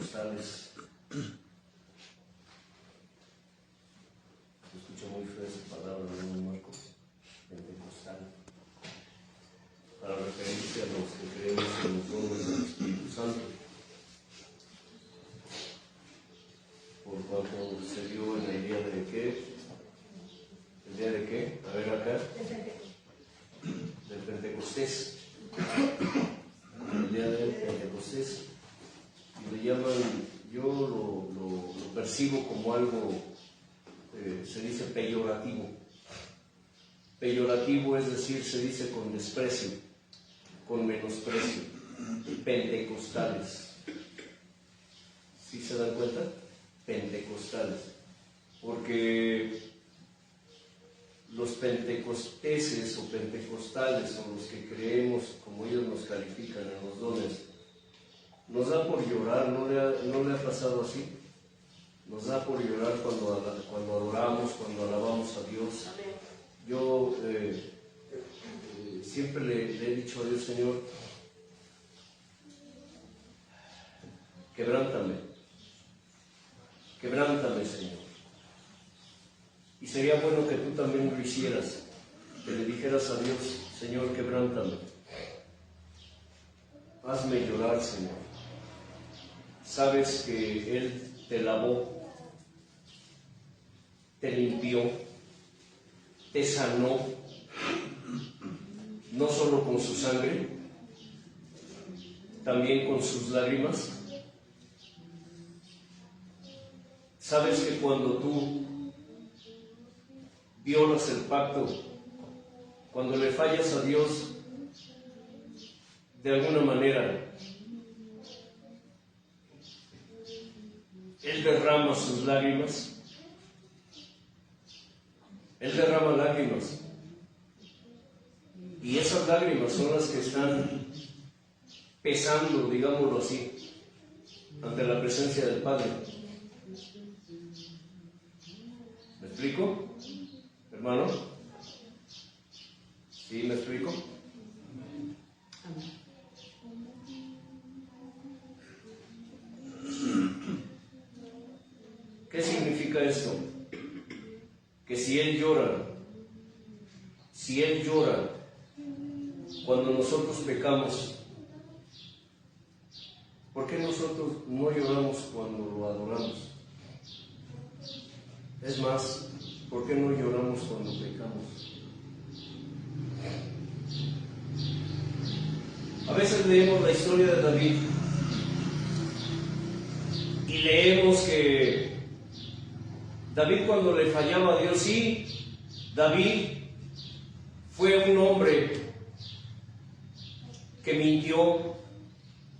pentecostales. Se escucha muy fea esa palabra, ¿no, Marcos? Pentecostal. Para referirse a los que creemos en los dones del Espíritu Santo. Por cuanto se dio en el día de qué. ¿El día de qué? A ver acá. Del Pentecostés. El día del Pentecostés. Y le llaman, yo lo percibo como algo, se dice peyorativo. Peyorativo es decir, se dice con desprecio, con menosprecio. Pentecostales. ¿Sí se dan cuenta? Pentecostales. Porque los pentecosteses o pentecostales son los que creemos, como ellos nos califican en los dones, nos da por llorar. ¿No le ha pasado así? Nos da por llorar cuando adoramos, cuando alabamos a Dios. Yo siempre le he dicho a Dios: Señor, quebrántame, Señor. Y sería bueno que tú también lo hicieras, que le dijeras a Dios: Señor, quebrántame, hazme llorar, Señor. Sabes que Él te lavó, te limpió, te sanó, no solo con su sangre, también con sus lágrimas. Sabes que cuando tú violas el pacto, cuando le fallas a Dios de alguna manera, Él derrama sus lágrimas. Él derrama lágrimas. Y esas lágrimas son las que están pesando, digámoslo así, ante la presencia del Padre. ¿Me explico, hermano? ¿Sí me explico? ¿Qué significa esto? Que si Él llora cuando nosotros pecamos, ¿por qué nosotros no lloramos cuando lo adoramos? Es más, ¿por qué no lloramos cuando pecamos? A veces leemos la historia de David y leemos que David, cuando le fallaba a Dios, sí, David fue un hombre que mintió,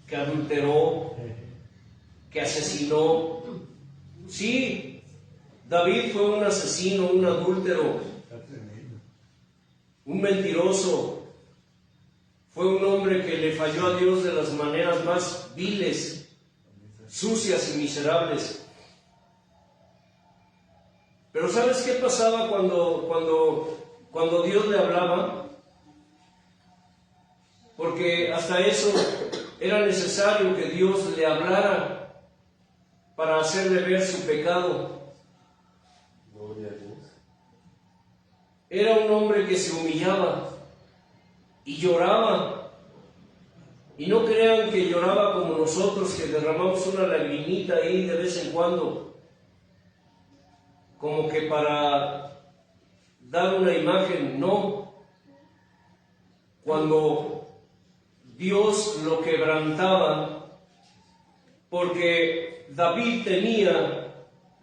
que adulteró, que asesinó. Sí, David fue un asesino, un adúltero, un mentiroso. Fue un hombre que le falló a Dios de las maneras más viles, sucias y miserables. Pero ¿sabes qué pasaba cuando Dios le hablaba? Porque hasta eso era necesario que Dios le hablara para hacerle ver su pecado. Era un hombre que se humillaba y lloraba. Y no crean que lloraba como nosotros, que derramamos una lagrimita ahí de vez en cuando, como que para dar una imagen. No. Cuando Dios lo quebrantaba, porque David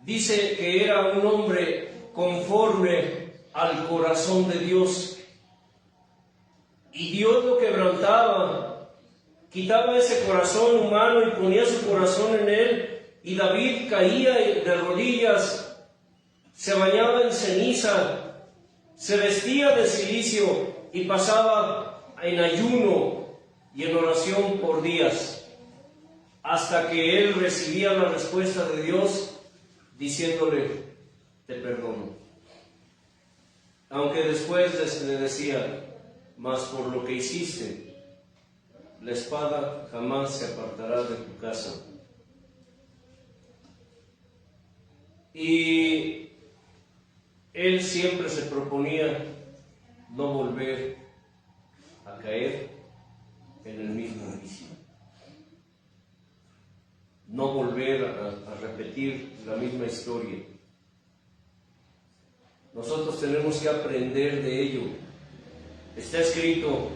dice que era un hombre conforme al corazón de Dios, y Dios lo quebrantaba, quitaba ese corazón humano y ponía su corazón en él, y David caía de rodillas, se bañaba en ceniza, se vestía de cilicio y pasaba en ayuno y en oración por días, hasta que él recibía la respuesta de Dios diciéndole: te perdono. Aunque después le decía: mas por lo que hiciste, la espada jamás se apartará de tu casa. Y él siempre se proponía no volver a caer en el mismo vicio, no volver a repetir la misma historia. Nosotros tenemos que aprender de ello. Está escrito: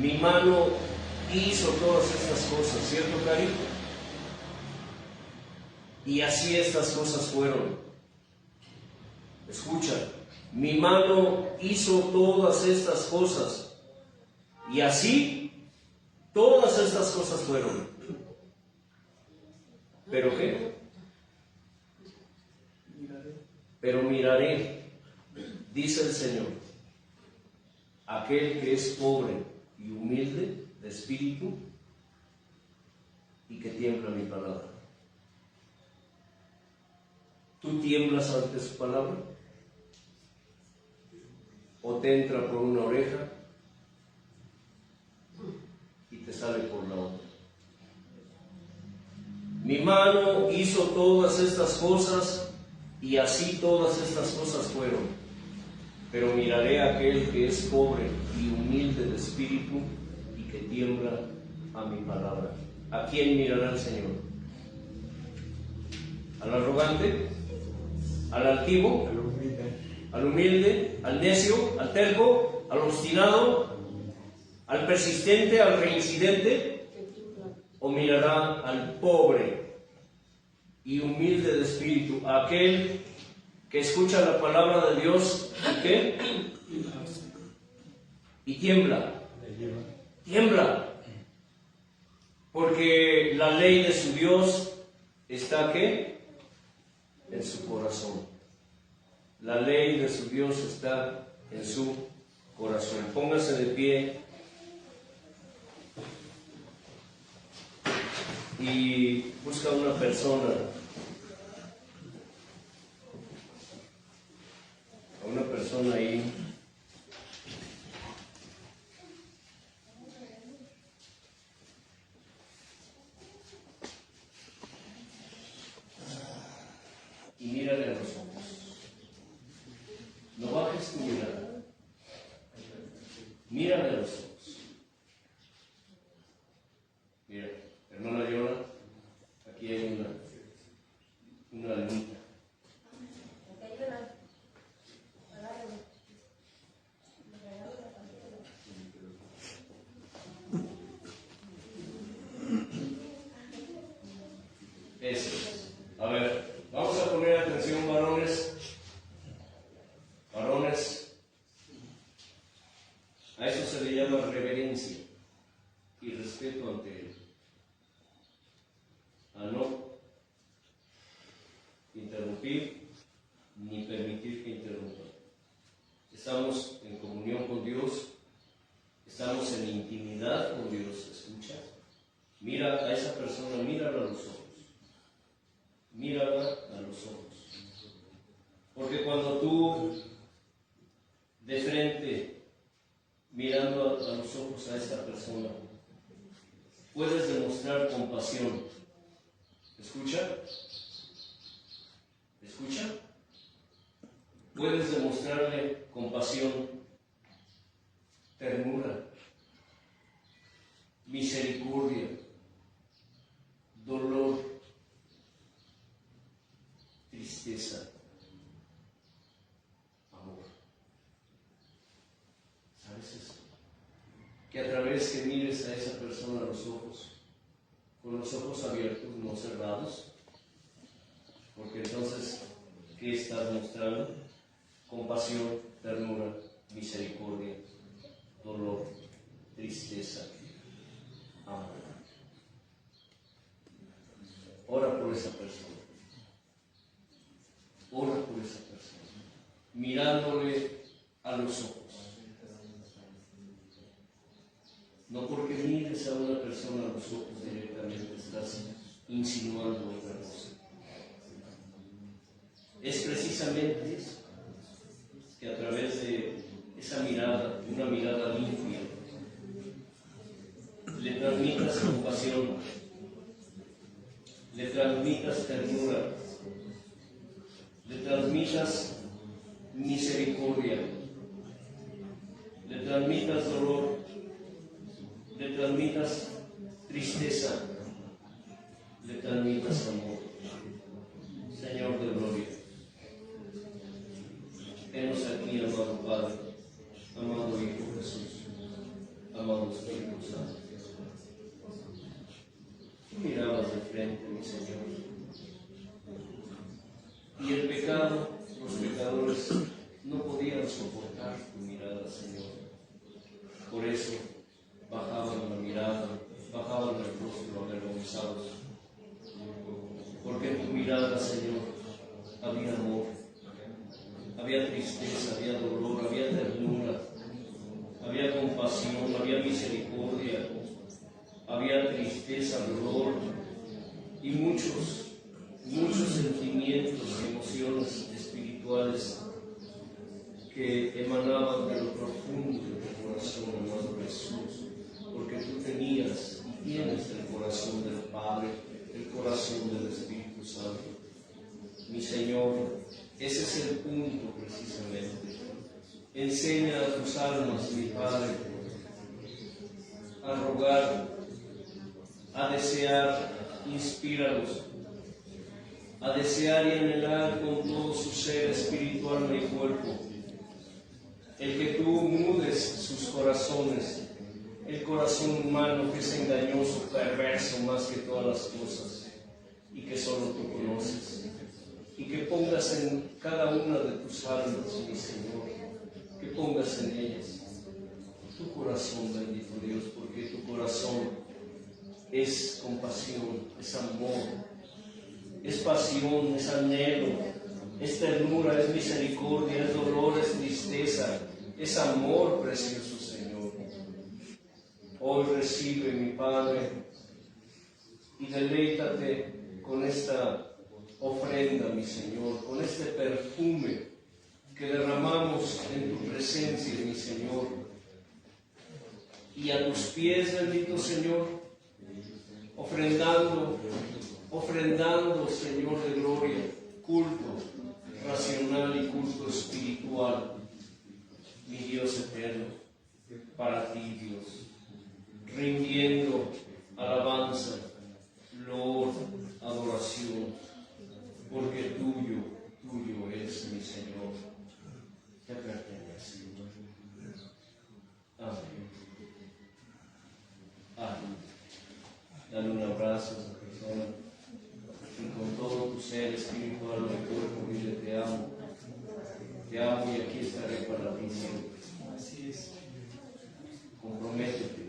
mi mano hizo todas estas cosas, ¿cierto, Cari? Y así estas cosas fueron. Escucha, mi mano hizo todas estas cosas, y así todas estas cosas fueron. ¿Pero qué? Pero miraré, dice el Señor, aquel que es pobre y humilde de espíritu y que tiembla mi palabra. ¿Tú tiemblas ante su palabra? ¿O te entra por una oreja y te sale por la otra? Mi mano hizo todas estas cosas, y así todas estas cosas fueron. Pero miraré a aquel que es pobre y humilde de espíritu y que tiembla a mi palabra. ¿A quién mirará el Señor? ¿Al arrogante? ¿Al altivo? ¿Al humilde? ¿Al necio? ¿Al terco? ¿Al obstinado? ¿Al persistente? ¿Al reincidente? ¿O mirará al pobre y humilde de espíritu, a aquel que escucha la palabra de Dios y qué? Y tiembla? Tiembla, porque la ley de su Dios está ¿qué? En su corazón. La ley de su Dios está en su corazón. Póngase de pie y busca una persona, a una persona ahí. Y mírale a los ojos. No bajes tu mirada. Mírale a los ojos. Mira, hermana Yona, aquí hay una lunita. Eso. A ver, vamos a poner atención, varones. Varones, a eso se le llama reverencia y respeto ante él. A no interrumpir ni permitir que interrumpan. Estamos en comunión con Dios, estamos en intimidad con Dios. Escucha, mira a esa persona, mírala a los ojos, mírala a los ojos, porque cuando tú de frente, mirando a los ojos a esta persona, puedes demostrar compasión. ¿Escucha? ¿Escucha? Puedes demostrarle compasión, ternura, misericordia, dolor, tristeza, amor. ¿Sabes esto? Que a través que mires a esa persona a los ojos, con los ojos abiertos, no cerrados, porque entonces, ¿qué estás mostrando? Compasión, ternura, misericordia, dolor, tristeza, amor. Ora por esa persona. Ora por esa persona, mirándole a los ojos. No porque mires a una persona a los ojos directamente estás insinuando otra cosa. Es precisamente eso, que a través de esa mirada, una mirada limpia, le transmitas compasión, le transmitas ternura, le transmitas misericordia, le transmitas dolor, le transmitas tristeza, le transmitas amor. Señor de gloria, venos aquí, amado Padre, amado Hijo Jesús, amado Espíritu Santo. Tú mirabas de frente, mi Señor, y el pecado, los pecadores no podían soportar tu mirada, Señor. Por eso bajaban la mirada, bajaban el rostro avergonzados, porque en tu mirada, Señor, había amor, había tristeza, había dolor, había ternura, había compasión, había misericordia, había tristeza, dolor y muchos sentimientos y emociones espirituales que emanaban de lo profundo de tu corazón, amado Jesús, porque tú tenías y tienes el corazón del Padre, el corazón del Espíritu Santo. Mi Señor, ese es el punto precisamente. Enseña a tus almas, mi Padre, a rogar, a desear, inspíralos, a desear y anhelar con todo su ser espiritual y cuerpo, el que tú mudes sus corazones, el corazón humano que es engañoso, perverso más que todas las cosas, y que solo tú conoces, y que pongas en cada una de tus almas, mi Señor, que pongas en ellas tu corazón, bendito Dios, porque tu corazón es compasión, es amor, es pasión, es anhelo, es ternura, es misericordia, es dolor, es tristeza, es amor, precioso Señor. Hoy recibe, mi Padre, y deleítate con esta ofrenda, mi Señor, con este perfume que derramamos en tu presencia, mi Señor. Y a tus pies, bendito Señor, ofrendando, Señor de gloria, culto racional y culto espiritual, mi Dios eterno, para ti, Dios, rindiendo alabanza, loor, adoración, porque tuyo es, mi Señor, te pertenece. Amén. Amén. Dale un abrazo a esa persona y con todo tu ser espiritual de cuerpo, dile: te amo y aquí estaré para ti siempre. Así es. Comprométete.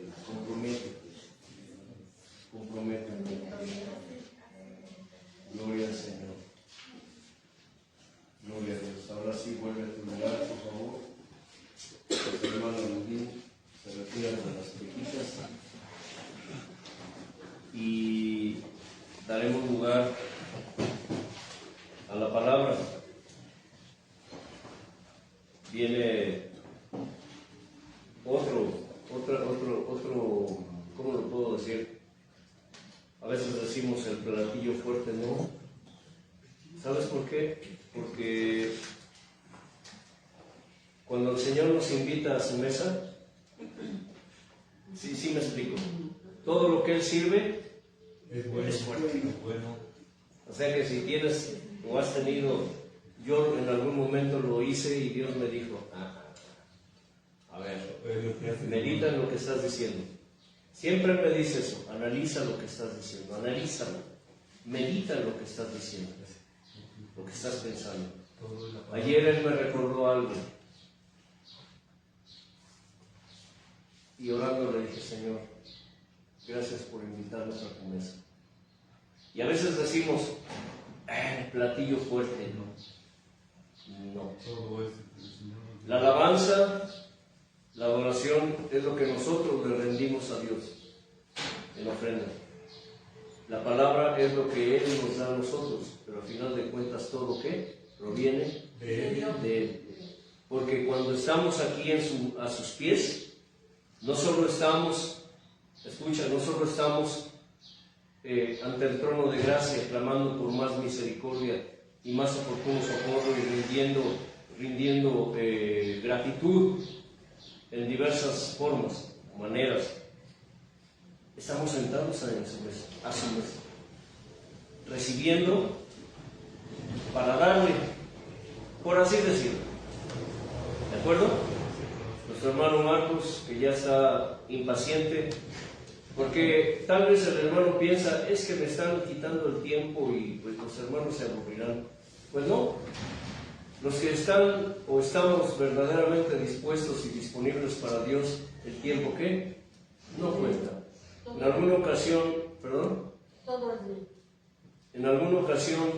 Gloria al Señor. Gloria a Dios. Ahora sí, vuelve a tu lugar, por favor. Los hermanos Lundín se retiran de las pequitas y daremos lugar a la palabra. Viene otro, ¿cómo lo puedo decir? A veces decimos el platillo fuerte, ¿no? ¿Sabes por qué? Porque cuando el Señor nos invita a su mesa, sí me explico, todo lo que Él sirve es fuerte. O sea que si tienes o has tenido, yo en algún momento lo hice y Dios me dijo: a ver, medita en lo que estás diciendo. Siempre me dice eso: analiza lo que estás diciendo, analízalo, medita en lo que estás diciendo, lo que estás pensando. Ayer Él me recordó algo y orando le dije: Señor, gracias por invitarnos a tu mesa. Y a veces decimos: platillo fuerte, no. La alabanza, la adoración es lo que nosotros le rendimos a Dios en ofrenda. La palabra es lo que Él nos da a nosotros, pero al final de cuentas todo ¿qué? Proviene de Él. Porque cuando estamos aquí a sus pies, no solo estamos ante el trono de gracia clamando por más misericordia, y más oportuno socorro y rindiendo gratitud en diversas formas, maneras. Estamos sentados a su mesa, recibiendo para darle, por así decirlo. ¿De acuerdo? Nuestro hermano Marcos, que ya está impaciente, porque tal vez el hermano piensa, es que me están quitando el tiempo y pues los hermanos se aburrirán. Pues no, los que están o estamos verdaderamente dispuestos y disponibles para Dios, el tiempo que no cuenta. En alguna ocasión, perdón, en alguna ocasión,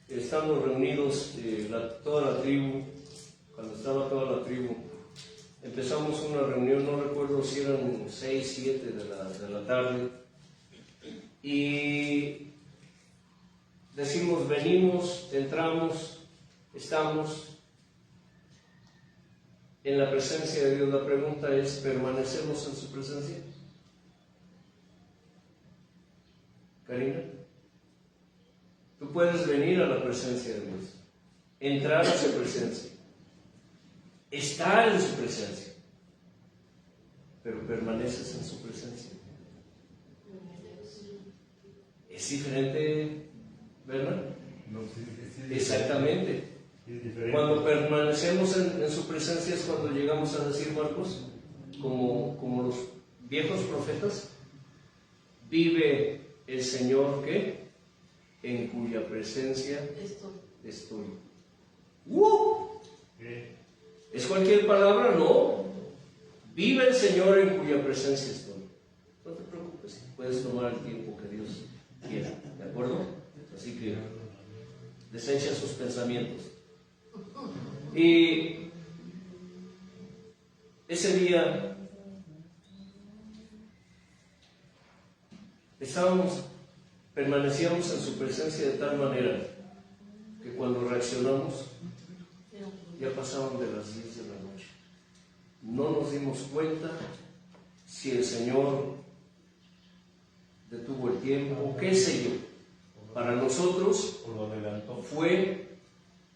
estando reunidos toda la tribu, cuando estaba toda la tribu, empezamos una reunión, no recuerdo si eran 6, 7 de la tarde, y decimos, venimos, entramos, estamos en la presencia de Dios. La pregunta es, ¿permanecemos en su presencia? Karina, tú puedes venir a la presencia de Dios, entrar a su presencia, estar en su presencia, pero permaneces en su presencia. Es diferente, ¿verdad? No, sí, exactamente. Cuando permanecemos en su presencia es cuando llegamos a decir, Marcos, como los viejos profetas, vive el Señor que en cuya presencia estoy. ¿Es cualquier palabra? No. Vive el Señor en cuya presencia estoy. No te preocupes, puedes tomar el tiempo que Dios quiera, ¿de acuerdo? Así que desecha sus pensamientos. Y ese día permanecíamos en su presencia de tal manera que cuando reaccionamos ya pasaban de las 10 de la noche. No nos dimos cuenta si el Señor detuvo el tiempo, qué sé yo. Para nosotros fue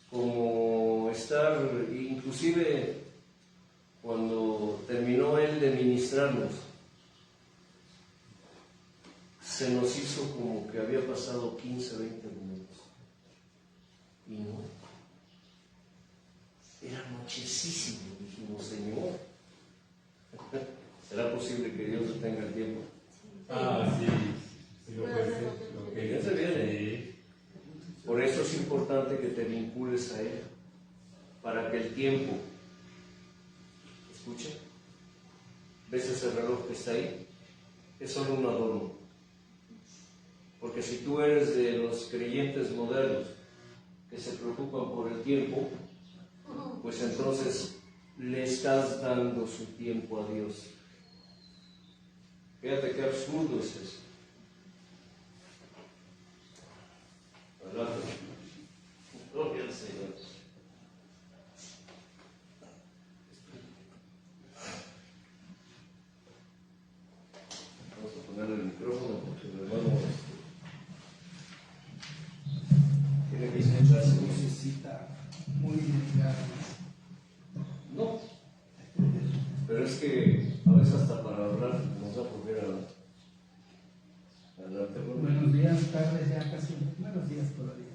como estar, inclusive cuando terminó Él de ministrarnos, se nos hizo como que había pasado 15, 20 minutos. Y no. Era nochecísimo. Dijimos, Señor, ¿será posible que Dios detenga el tiempo? Sí. Sí lo puede ser. Lo que Ya se viene. Por eso es importante que te vincules a Él, para que el tiempo, escucha, ¿ves ese reloj que está ahí? Es solo un adorno. Porque si tú eres de los creyentes modernos que se preocupan por el tiempo, pues entonces le estás dando su tiempo a Dios. Fíjate qué absurdo es eso. Adelante. Gloria al Señor. Vamos a ponerle el micrófono porque el hermano tiene que escuchar. Se necesita muy delicado. No, pero es que a veces hasta para hablar nos da por ver adelante. Buenos días, tardes, ya casi. Buenos días todavía.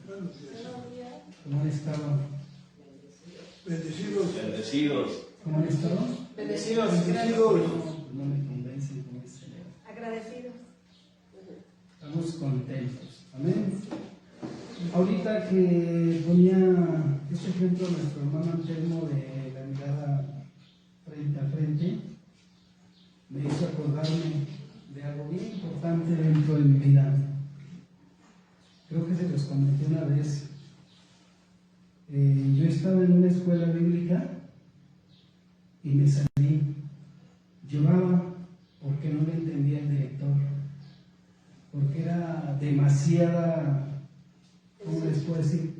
¿Cómo han estado? Bendecidos. Bendecidos. ¿Cómo han estado? Bendecidos. No me convencen con el Señor. Agradecidos. Estamos contentos. Amén. Ahorita que ponía este ejemplo nuestro hermano Anselmo de la mirada frente a frente, me hizo acordarme de algo bien importante dentro de mi vida. Creo que se los comenté una vez. Yo estaba en una escuela bíblica y me salí. Lloraba porque no le entendía el director, porque era demasiada, ¿cómo les puedo decir?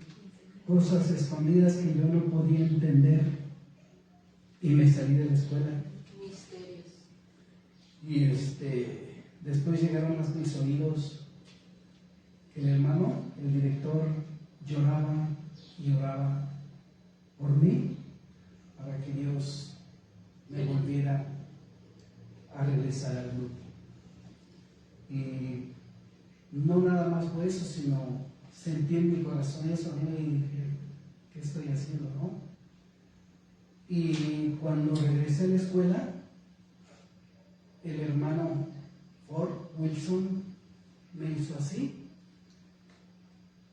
Cosas escondidas que yo no podía entender, y me salí de la escuela. Y después llegaron a mis oídos que el hermano, el director, lloraba y oraba por mí para que Dios me volviera a regresar al grupo. Y no nada más fue eso, sino sentí en mi corazón eso, ¿no? Y dije, ¿qué estoy haciendo, no? Y cuando regresé a la escuela, el hermano Ford Wilson me hizo así.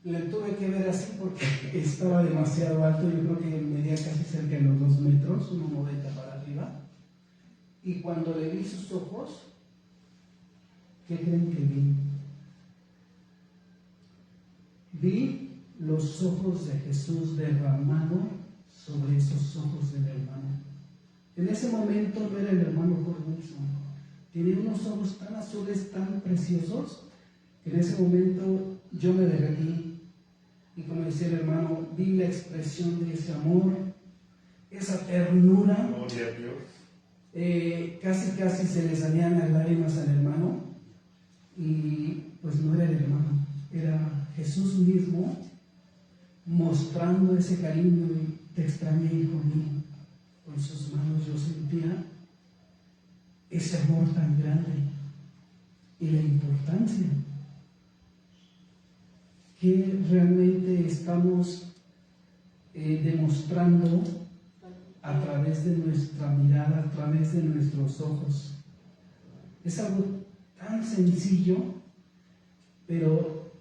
Le tuve que ver así porque estaba demasiado alto, yo creo que medía casi cerca de los 2 metros, 1,90 para arriba. Y cuando le vi sus ojos, ¿qué creen que vi? Vi los ojos de Jesús derramado sobre esos ojos del hermano. En ese momento no era el hermano Ford Wilson, tenía unos ojos tan azules, tan preciosos, que en ese momento yo me derretí. Y como decía el hermano, vi la expresión de ese amor, esa ternura. Gloria a Dios. Casi se le salían las lágrimas al hermano. Y pues no era el hermano, era Jesús mismo mostrando ese cariño. Y te extrañé, hijo mío. Con sus manos yo sentía ese amor tan grande y la importancia que realmente estamos demostrando a través de nuestra mirada, a través de nuestros ojos. Es algo tan sencillo, pero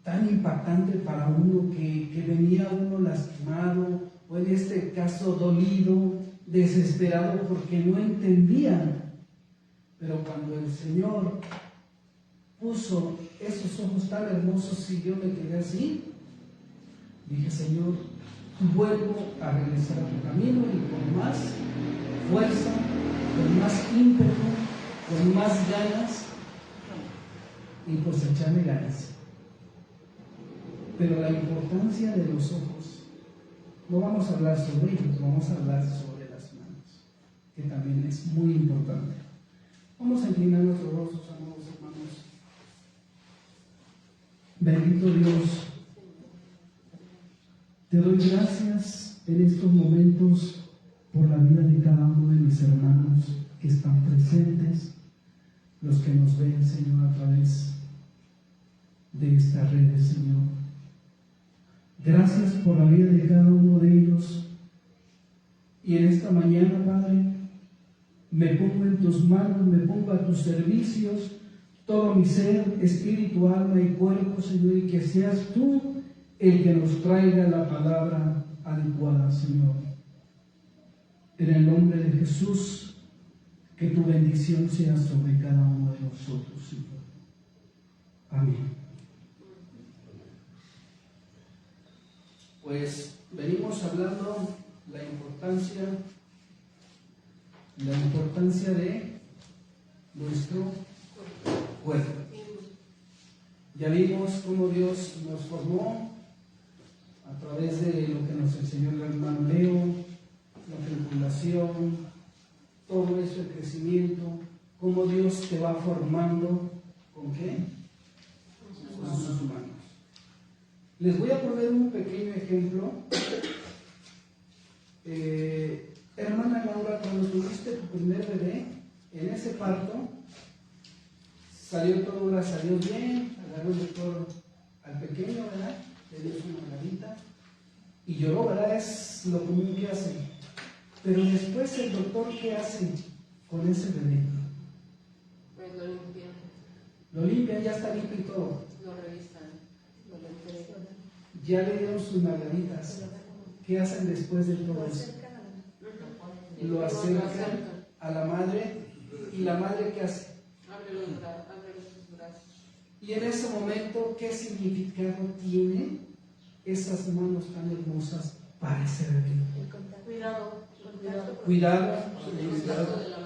tan impactante para uno que venía uno lastimado, o en este caso dolido, desesperado porque no entendían. Pero cuando el Señor puso esos ojos tan hermosos y yo me quedé así, dije, Señor, vuelvo a regresar a tu camino y con más fuerza, con más ímpetu, con más ganas, y pues echarle ganas. Pero la importancia de los ojos, no vamos a hablar sobre ellos, vamos a hablar sobre las manos, que también es muy importante. Vamos a inclinar nuestros rostros, amados hermanos. Bendito Dios, te doy gracias en estos momentos por la vida de cada uno de mis hermanos que están presentes, los que nos ven, Señor, a través de estas redes, Señor. Gracias por la vida de cada uno de ellos. Y en esta mañana, Padre, me pongo en tus manos, me pongo a tus servicios, todo mi ser, espíritu, alma y cuerpo, Señor, y que seas tú el que nos traiga la palabra adecuada, Señor. En el nombre de Jesús, que tu bendición sea sobre cada uno de nosotros, Señor. Amén. Pues venimos hablando la importancia de nuestro cuerpo. Ya vimos cómo Dios nos formó a través de lo que nos enseñó el hermano Leo, la fecundación, todo eso, el crecimiento, cómo Dios te va formando. ¿Con qué? Con sus manos. Les voy a poner un pequeño ejemplo. Hermana Laura, cuando tuviste tu primer bebé, en ese parto, salió todo, gracias a Dios, bien, agarró el doctor al pequeño, ¿verdad? Le dio su margarita y lloró, ¿verdad? Es lo común que hace. Pero después el doctor, ¿qué hace con ese bebé? Pues lo limpian. Lo limpian, ya está limpio y todo. Lo revisan, lo entregan. Ya le dieron sus margaritas. ¿Qué hacen después de todo eso? Lo acercan a la madre, y la madre, ¿qué hace? Abre los brazos. Y en ese momento, ¿qué significado tiene esas manos tan hermosas para ese bebé? Cuidado,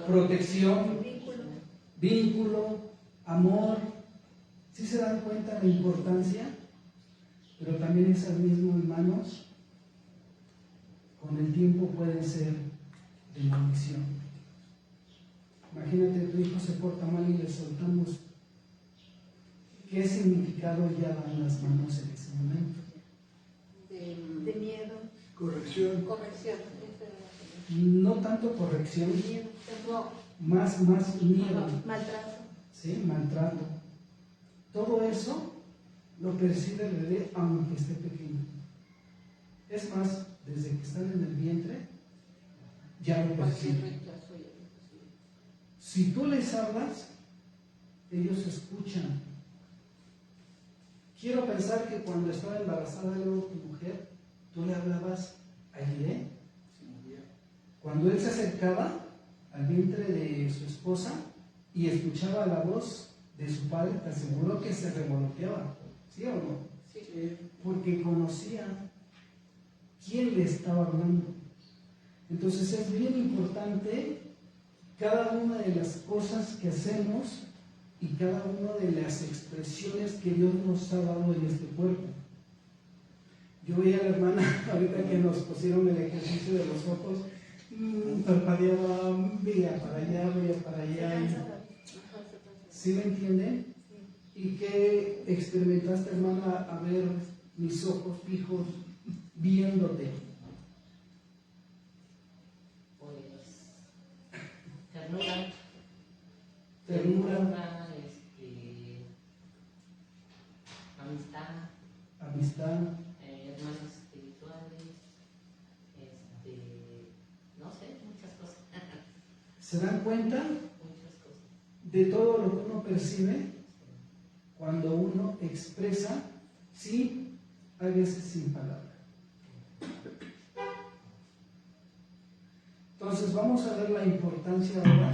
protección, vínculo, amor. ¿Sí se dan cuenta de la importancia? Pero también esas mismas manos con el tiempo pueden ser de maldición. Imagínate, tu hijo se porta mal y le soltamos. ¿Qué significado ya dan las manos en ese momento? de miedo, Corrección. corrección. Esa era la palabra. No tanto corrección, Miedo, temor, más miedo. maltrato. ¿Sí? Maltrato. Todo eso lo percibe el bebé aunque esté pequeño. Es más, desde que están en el vientre, ya lo Cualquier perciben. rechazo ya lo percibe. Si tú les hablas, ellos escuchan. Quiero pensar que cuando estaba embarazada luego tu mujer, tú le hablabas a Irene. Cuando él se acercaba al vientre de su esposa y escuchaba la voz de su padre, te aseguro que se revoloteaba, ¿sí o no? Sí. Porque conocía quién le estaba hablando. Entonces es bien importante cada una de las cosas que hacemos y cada una de las expresiones que Dios nos ha dado en este cuerpo. Yo veía a la hermana ahorita que nos pusieron el ejercicio de los ojos, parpadeaba, veía para allá. ¿Sí me entienden? ¿Y qué experimentaste, hermana, a ver mis ojos fijos viéndote? Pues ternura, Ternura, amistad, amistad. hermanos espirituales, no sé, muchas cosas, ¿Se dan cuenta muchas cosas. de todo lo que uno percibe cuando uno expresa? Sí, hay veces sin palabra. Entonces vamos a ver la importancia ahora,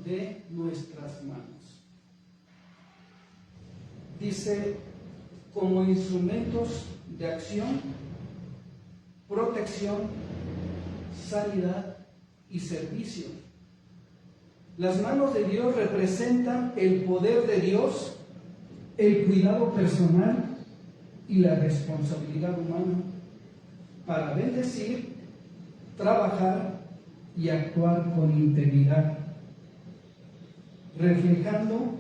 de nuestras manos. Dice, como instrumentos de acción, protección, sanidad y servicio. Las manos de Dios representan el poder de Dios, el cuidado personal y la responsabilidad humana para bendecir, trabajar y actuar con integridad, reflejando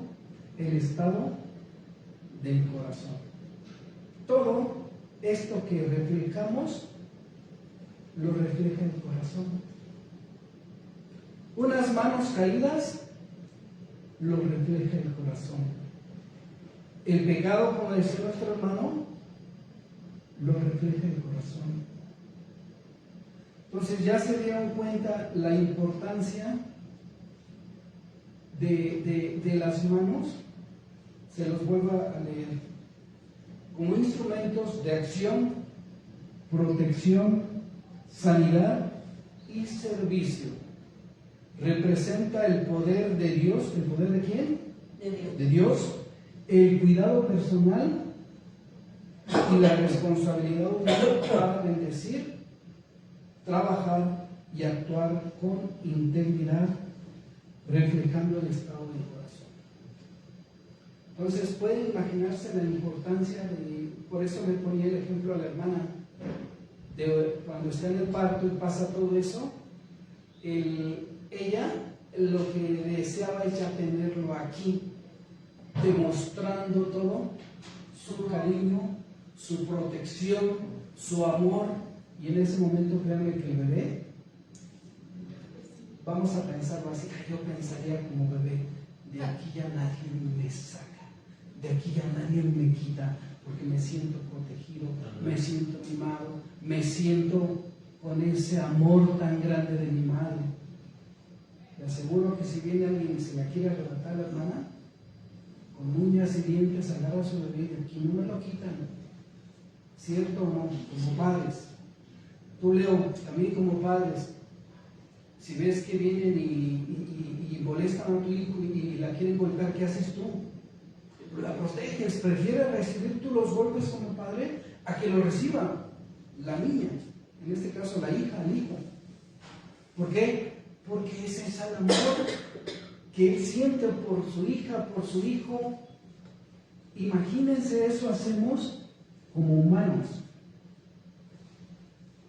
el estado del corazón. Todo esto que reflejamos lo refleja el corazón. Unas manos caídas lo refleja el corazón. El pecado, como decía nuestro hermano, lo refleja el corazón. Entonces ya se dieron cuenta la importancia de las manos. Se los vuelvo a leer. Como instrumentos de acción, protección, sanidad y servicio. Representa el poder de Dios. ¿El poder de quién? De Dios. El cuidado personal y la responsabilidad humana para bendecir, trabajar y actuar con integridad, reflejando el estado del corazón. Entonces pueden imaginarse la importancia por eso me ponía el ejemplo a la hermana, de cuando está en el parto y pasa todo eso, ella lo que deseaba es ya tenerlo aquí, demostrando todo su cariño, su protección, su amor, y en ese momento créanme que el bebé, vamos a pensarlo así, yo pensaría como bebé, de aquí ya nadie me saca, de aquí ya nadie me quita, porque me siento protegido, me siento mimado, me siento con ese amor tan grande de mi madre. Le aseguro que si viene alguien y se la quiere arrebatar a la hermana, con uñas y dientes agarra a su bebé y de aquí no me lo quitan. ¿Cierto o no? Como padres. Tú, Leo, también como padres, si ves que vienen y molestan a tu hijo y la quieren golpear, ¿qué haces tú? La proteges, prefieres recibir tú los golpes como padre a que lo reciba la niña, en este caso la hija, el hijo. ¿Por qué? Porque ese es el amor que él siente por su hija, por su hijo. Imagínense, eso hacemos como humanos.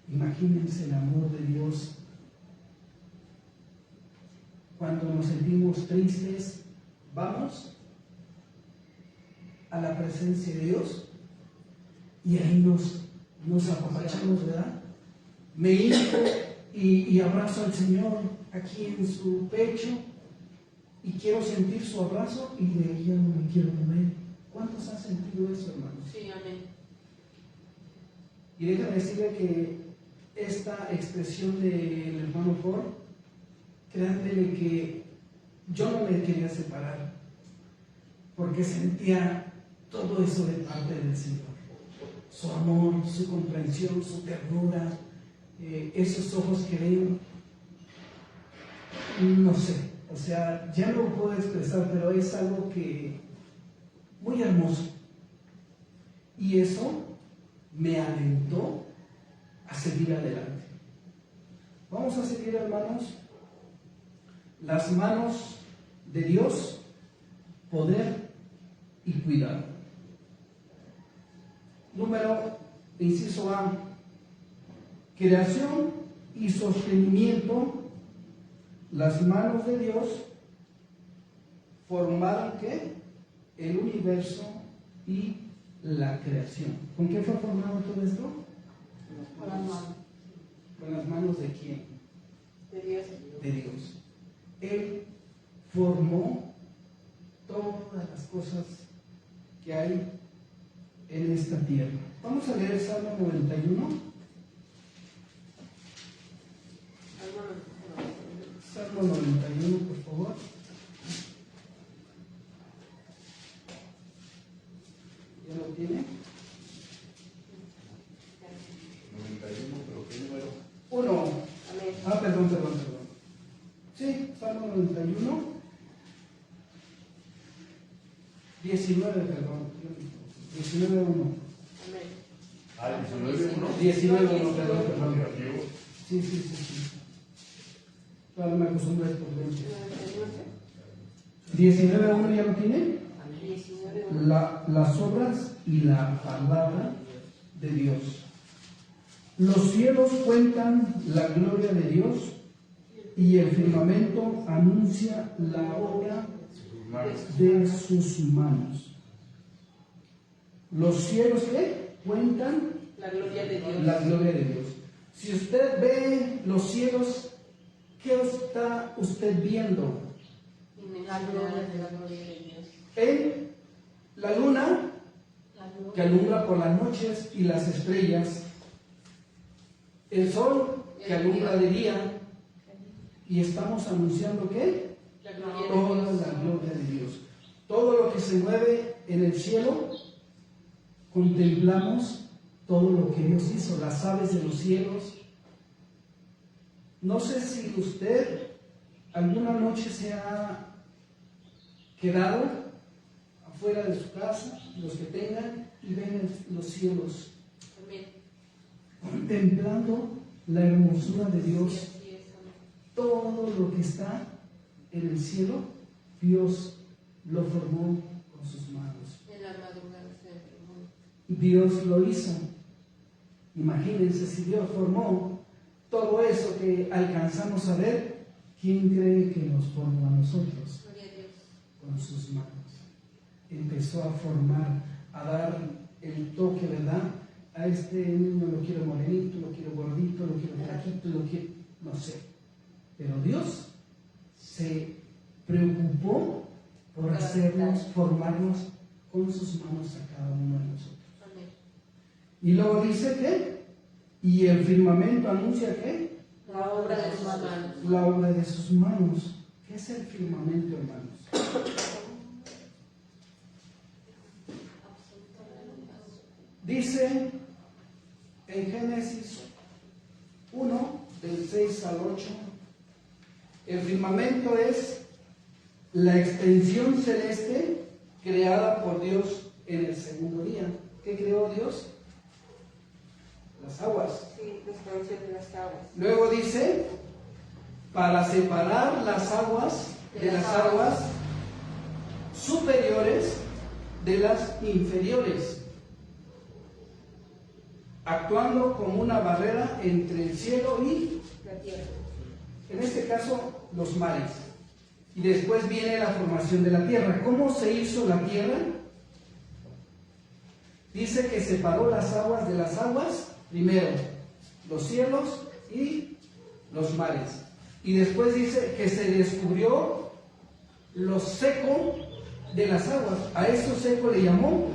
Imagínense el amor de Dios. Cuando nos sentimos tristes, vamos a la presencia de Dios y ahí nos nos apapachamos, ¿verdad? Me hinco y abrazo al Señor aquí en su pecho y quiero sentir su abrazo y de ahí ya no me quiero mover. ¿Cuántos han sentido eso, hermanos? Sí, amén. Y déjame decirle que esta expresión del hermano Ford, créanme que yo no me quería separar porque sentía todo eso de parte del Señor. Su amor, su comprensión, su ternura, esos ojos que ven, no sé, o sea, ya no lo puedo expresar, pero es algo que muy hermoso. Y eso me alentó a seguir adelante. Vamos a seguir, hermanos, las manos de Dios, poder y cuidado. Número, inciso A, creación y sostenimiento. Las manos de Dios formaron ¿qué? El universo y la creación. ¿Con qué fue formado todo esto? Con las manos. ¿Con las manos de quién? De Dios. De Dios. Él formó todas las cosas que hay en esta tierra. Vamos a leer Salmo 91. Salmo 91, por favor. ¿Ya lo tiene? 91, pero ¿qué número? 1. Amén. Perdón. Sí, Salmo 91. 19, perdón. 19.1. Amén. 19, 19.1, perdón. Sí. Claro, me acostumbro a estos lentes. 19.1, ¿ya lo tiene? Amén. 19. Las obras y la palabra de Dios. Los cielos cuentan la gloria de Dios y el firmamento anuncia la obra de sus manos. Los cielos, ¿qué? Cuentan La gloria de Dios. la gloria de Dios. Si usted ve los cielos, ¿qué está usted viendo? La gloria de Dios. En la luna, La gloria. que alumbra por las noches, y las estrellas, el sol, que alumbra de día, y estamos anunciando ¿qué? La gloria Toda de Dios. la gloria de Dios. Todo lo que se mueve en el cielo, contemplamos todo lo que Dios hizo, las aves de los cielos. No sé si usted alguna noche se ha quedado afuera de su casa, los que tengan, y ven los cielos, Amén. contemplando la hermosura de Dios. Así es, amén. Todo lo que está en el cielo, Dios lo formó con sus manos. En la madrugada se formó. Dios lo hizo. Imagínense, si Dios formó todo eso que alcanzamos a ver, ¿quién cree que nos formó a nosotros? Gloria a Dios. Con sus manos. Empezó a formar, a dar el toque, ¿verdad? A este niño lo quiero morenito, lo quiero gordito, lo quiero flaquito, lo quiero, no sé. Pero Dios se preocupó por hacernos, formarnos con sus manos a cada uno de nosotros. Amén. Y luego dice que, y el firmamento anuncia que, La obra de sus manos. la obra de sus manos. ¿Qué es el firmamento, hermanos? Dice en Génesis 1, del 6 al 8, el firmamento es la extensión celeste creada por Dios en el segundo día. ¿Qué creó Dios? Las aguas. Sí, los conocen de las aguas. Luego dice, para separar las aguas de las aguas superiores de las inferiores, actuando como una barrera entre el cielo y, La tierra. en este caso, los mares. Y después viene la formación de la tierra. ¿Cómo se hizo la tierra? Dice que separó las aguas de las aguas Primero, los cielos y los mares. Y después dice que se descubrió lo seco de las aguas. A eso seco le llamó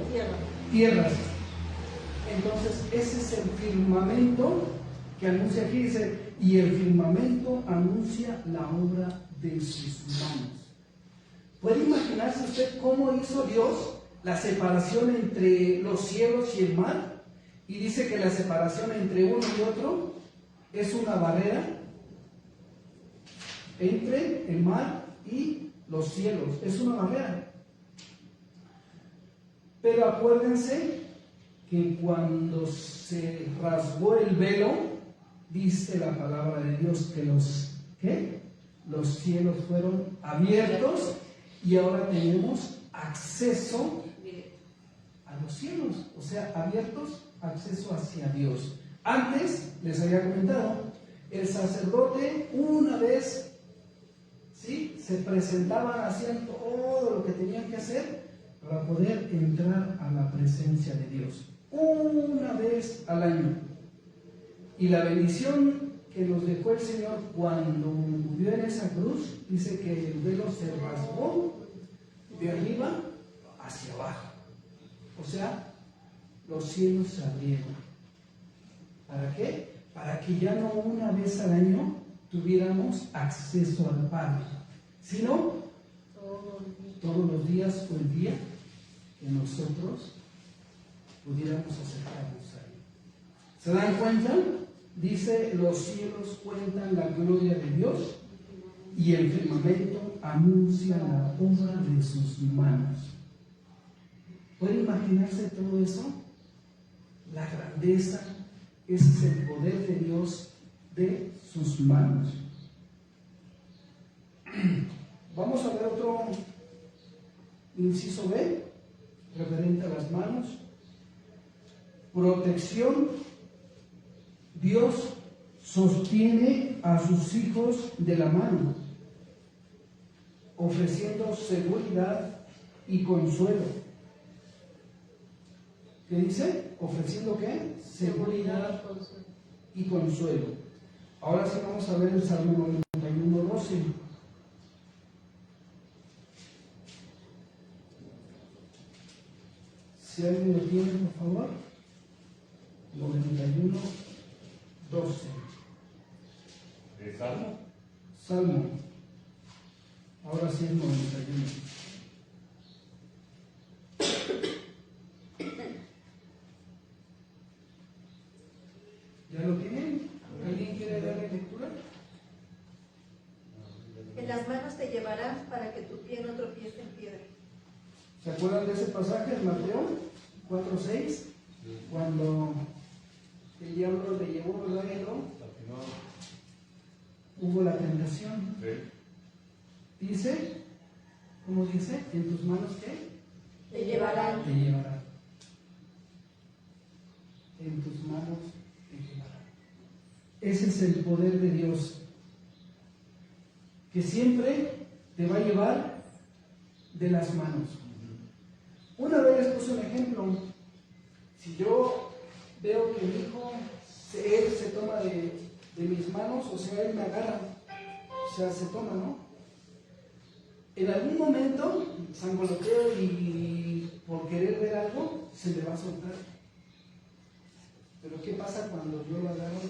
tierras. Entonces, ese es el firmamento que anuncia aquí. Dice, y el firmamento anuncia la obra de sus manos. ¿Puede imaginarse usted cómo hizo Dios la separación entre los cielos y el mar? Y dice que la separación entre uno y otro es una barrera entre el mar y los cielos. Es una barrera. Pero acuérdense que cuando se rasgó el velo, dice la palabra de Dios que los cielos fueron abiertos y ahora tenemos acceso a los cielos, o sea, abiertos, acceso hacia Dios. Antes, les había comentado, el sacerdote una vez, ¿sí?, se presentaban, hacían todo lo que tenían que hacer para poder entrar a la presencia de Dios, una vez al año. Y la bendición que nos dejó el Señor cuando murió en esa cruz, dice que el velo se rasgó de arriba hacia abajo. O sea, los cielos se abrieron. ¿Para qué? Para que ya no una vez al año tuviéramos acceso al Padre, sino todos los días o el día que nosotros pudiéramos acercarnos a Él. ¿Se dan cuenta? Dice, los cielos cuentan la gloria de Dios y el firmamento anuncia la obra de sus manos. ¿Puede imaginarse todo eso? La grandeza, ese es el poder de Dios de sus manos. Vamos a ver otro inciso B, referente a las manos. Protección. Dios sostiene a sus hijos de la mano, ofreciendo seguridad y consuelo. ¿Qué dice? ¿Ofreciendo qué? Seguridad y consuelo. Ahora sí vamos a ver el Salmo 91, 12. Si alguien lo tiene, por favor. 91, 12. ¿De Salmo? Salmo. Ahora sí es 91. ¿Ya lo tienen? ¿Alguien quiere darle lectura? En las manos te llevarán para que tu pie no tropiece en piedra. ¿Se acuerdan de ese pasaje en Mateo 4:6? Cuando el diablo le llevó el velo, hubo la tentación. Sí. Dice, ¿cómo dice? ¿En tus manos qué? Te llevarán. Te llevará. En tus manos te llevará. Ese es el poder de Dios, que siempre te va a llevar de las manos. Una vez les puse un ejemplo. Si yo veo que mi hijo, él se toma de mis manos, o sea, él me agarra, o sea, se toma, ¿no? En algún momento, sangoloteo y por querer ver algo, se me va a soltar. Pero ¿qué pasa cuando yo lo agarro?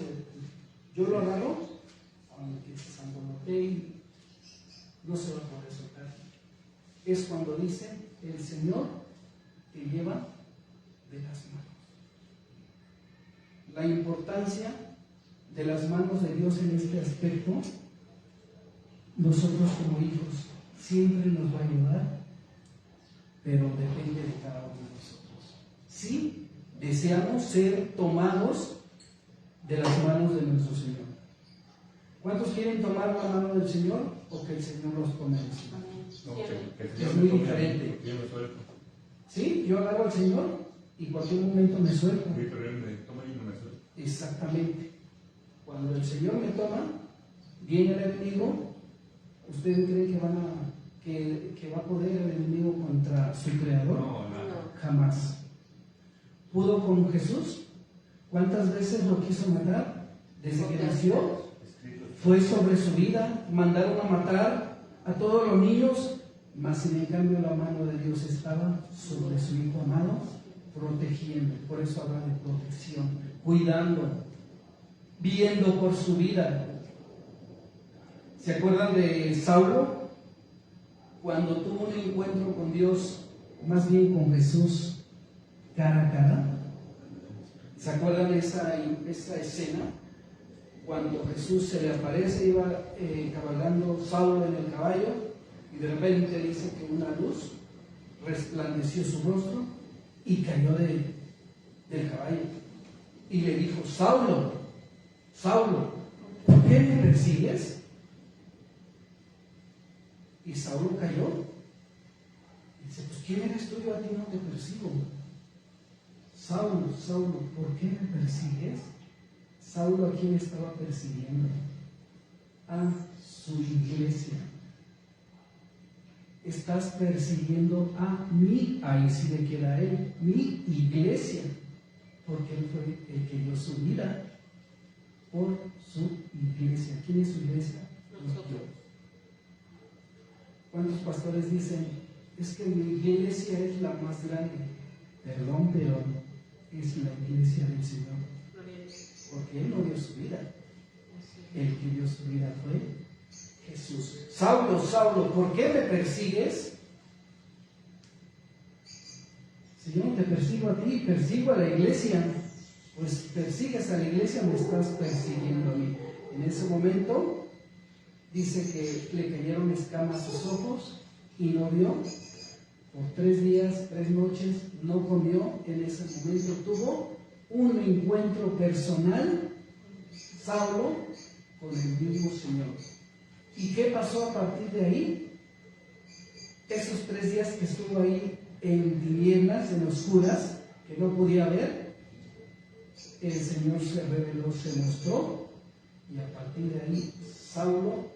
Yo lo agarro, aunque se sangolotee y no se va a poder soltar. Es cuando dice, el Señor te lleva de las manos. La importancia de las manos de Dios en este aspecto, nosotros como hijos, siempre nos va a ayudar, pero depende de cada uno de nosotros. Si deseamos ser tomados de las manos de nuestro Señor. ¿Cuántos quieren tomar la mano del Señor o que el Señor los tome de su mano? No, que el Es Señor muy me tome diferente. porque yo me suelto. ¿Sí? Yo agarro al Señor y en cualquier momento me suelto. Sí, pero Él me toma y no me suelto. Exactamente. Cuando el Señor me toma, viene el enemigo. ¿Ustedes creen que va a poder el enemigo contra su creador? No, nada. Jamás. ¿Pudo con Jesús? ¿Cuántas veces lo quiso matar? Desde que nació, fue sobre su vida. Mandaron a matar a todos los niños, mas en cambio la mano de Dios estaba sobre su hijo amado, protegiendo. Por eso habla de protección, cuidando, viendo por su vida. ¿Se acuerdan de Saulo? Cuando tuvo un encuentro con Dios, más bien con Jesús, cara a cara. ¿Se acuerdan de esa escena? Cuando Jesús se le aparece, iba cabalgando Saulo en el caballo, y de repente dice que una luz resplandeció su rostro y cayó del caballo. Y le dijo: Saulo, Saulo, ¿por qué me persigues? Y Saulo cayó. Y dice: pues ¿quién eres tú? Yo a ti no te persigo. Saulo, Saulo, ¿por qué me persigues? Saulo, ¿a quién estaba persiguiendo? A su iglesia. Estás persiguiendo a mí, ahí sí le queda a él, mi iglesia, porque él fue el que dio su vida por su iglesia. ¿Quién es su iglesia? Nosotros. ¿Cuántos pastores dicen: es que mi iglesia es la más grande? Perdón, pero es la iglesia del Señor, porque Él no dio su vida. El que dio su vida fue Jesús. Saulo, Saulo, ¿por qué me persigues? Si yo no te persigo a ti, persigo a la iglesia. Pues persigues a la iglesia, me estás persiguiendo a mí. En ese momento dice que le cayeron escamas a sus ojos y no vio. Por 3 días, 3 noches no comió. En ese momento tuvo un encuentro personal, Saulo, con el mismo Señor. ¿Y qué pasó a partir de ahí? Esos 3 días que estuvo ahí en tinieblas, en oscuras, que no podía ver, el Señor se reveló, se mostró, y a partir de ahí Saulo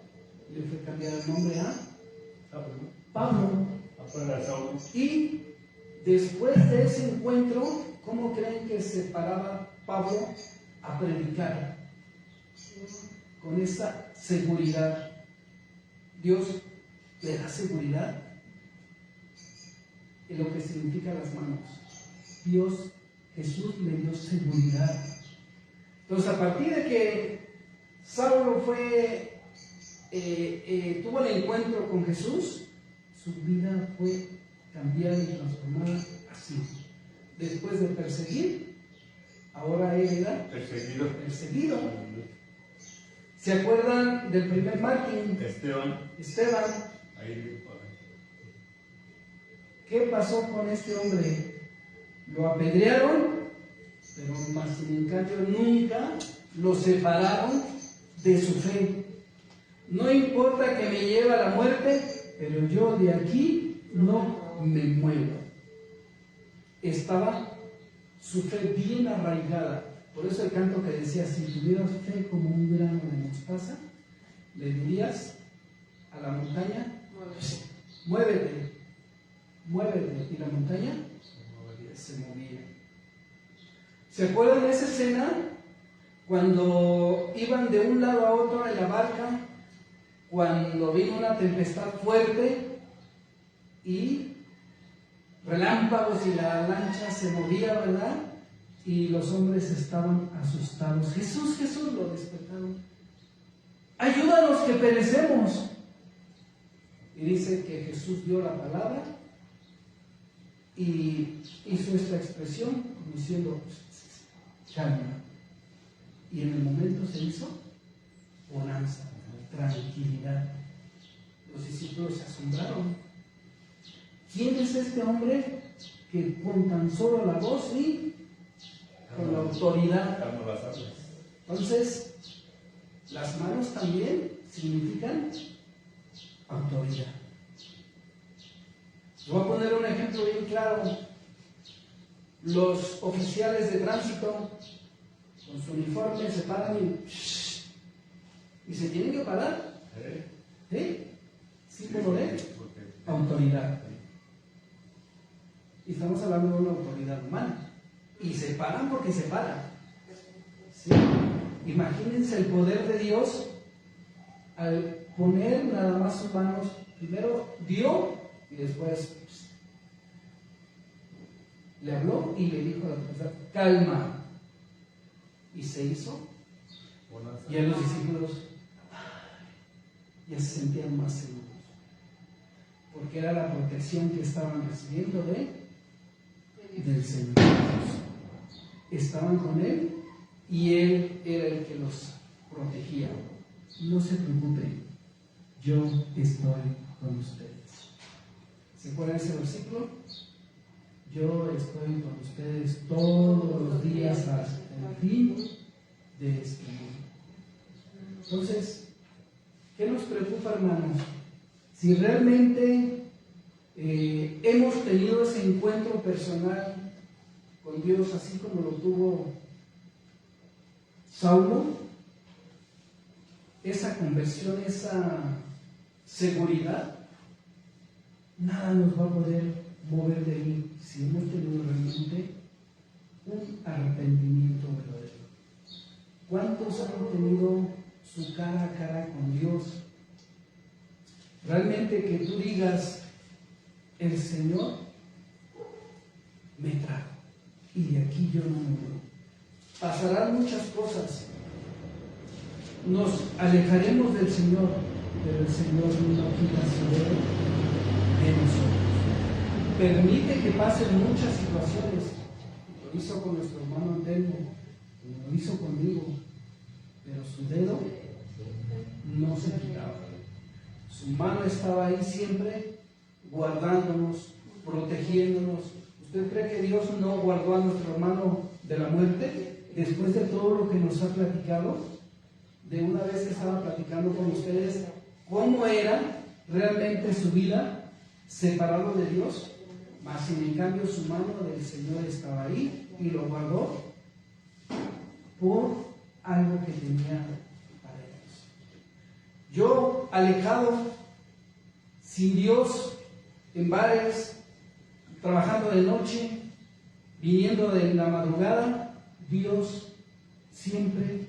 le fue cambiar el nombre a Pablo. Y después de ese encuentro, ¿cómo creen que se paraba Pablo a predicar? Con esa seguridad. Dios le da seguridad en lo que significa las manos. Dios, Jesús le dio seguridad. Entonces, a partir de que Saulo tuvo el encuentro con Jesús, su vida fue cambiada y transformada así. Después de perseguir, ahora él era perseguido. ¿Se acuerdan del primer mártir? Esteban. ¿Qué pasó con este hombre? Lo apedrearon, pero más sin cambio nunca lo separaron de su fe. No importa que me lleve a la muerte, pero yo de aquí no me muevo. Estaba su fe bien arraigada. Por eso el canto que decía: si tuvieras fe como un grano de mostaza, le dirías a la montaña: muévete, muévete. Y la montaña se movía. ¿Se acuerdan de esa escena? Cuando iban de un lado a otro en la barca, cuando vino una tempestad fuerte y relámpagos y la lancha se movía, ¿verdad? Y los hombres estaban asustados. Jesús, Jesús, lo despertaron. Ayúdanos que perecemos. Y dice que Jesús dio la palabra y hizo esta expresión como diciendo: calma. Y en el momento se hizo bonanza, tranquilidad. Los discípulos se asombraron. ¿Quién es este hombre que con tan solo la voz y con la autoridad? Entonces, las manos también significan autoridad. Voy a poner un ejemplo bien claro. Los oficiales de tránsito con su uniforme se paran y se tienen que parar. Símbolo de autoridad. Y estamos hablando de una autoridad humana. Y se paran porque se paran. ¿Sí? Imagínense el poder de Dios al poner nada más sus manos, primero dio y después le habló y le dijo a la persona, calma. Y se hizo. Y a los discípulos ya se sentían más seguros. Porque era la protección que estaban recibiendo del Señor Jesús. Estaban con Él y Él era el que los protegía. No se preocupen, yo estoy con ustedes. ¿Se acuerdan ese versículo? Yo estoy con ustedes todos los días hasta el fin de este mundo. Entonces, ¿qué nos preocupa, hermanos? Si realmente hemos tenido ese encuentro personal con Dios, así como lo tuvo Saulo, esa conversión, esa seguridad, nada nos va a poder mover de ahí si hemos tenido realmente un arrepentimiento verdadero. ¿Cuántos han tenido su cara a cara con Dios? Realmente que tú digas, el Señor me trajo y de aquí yo no me voy. Pasarán muchas cosas, nos alejaremos del Señor, pero el Señor no quita su dedo de nosotros. Permite que pasen muchas situaciones. Lo hizo con nuestro hermano Antelmo, lo hizo conmigo, pero su dedo no se quitaba. Su mano estaba ahí siempre guardándonos, protegiéndonos. ¿Usted cree que Dios no guardó a nuestro hermano de la muerte después de todo lo que nos ha platicado? De una vez que estaba platicando con ustedes cómo era realmente su vida separado de Dios, mas sin en cambio su mano del Señor estaba ahí y lo guardó por algo que tenía para ellos. Yo alejado, sin Dios, en bares, trabajando de noche, viniendo de la madrugada, Dios siempre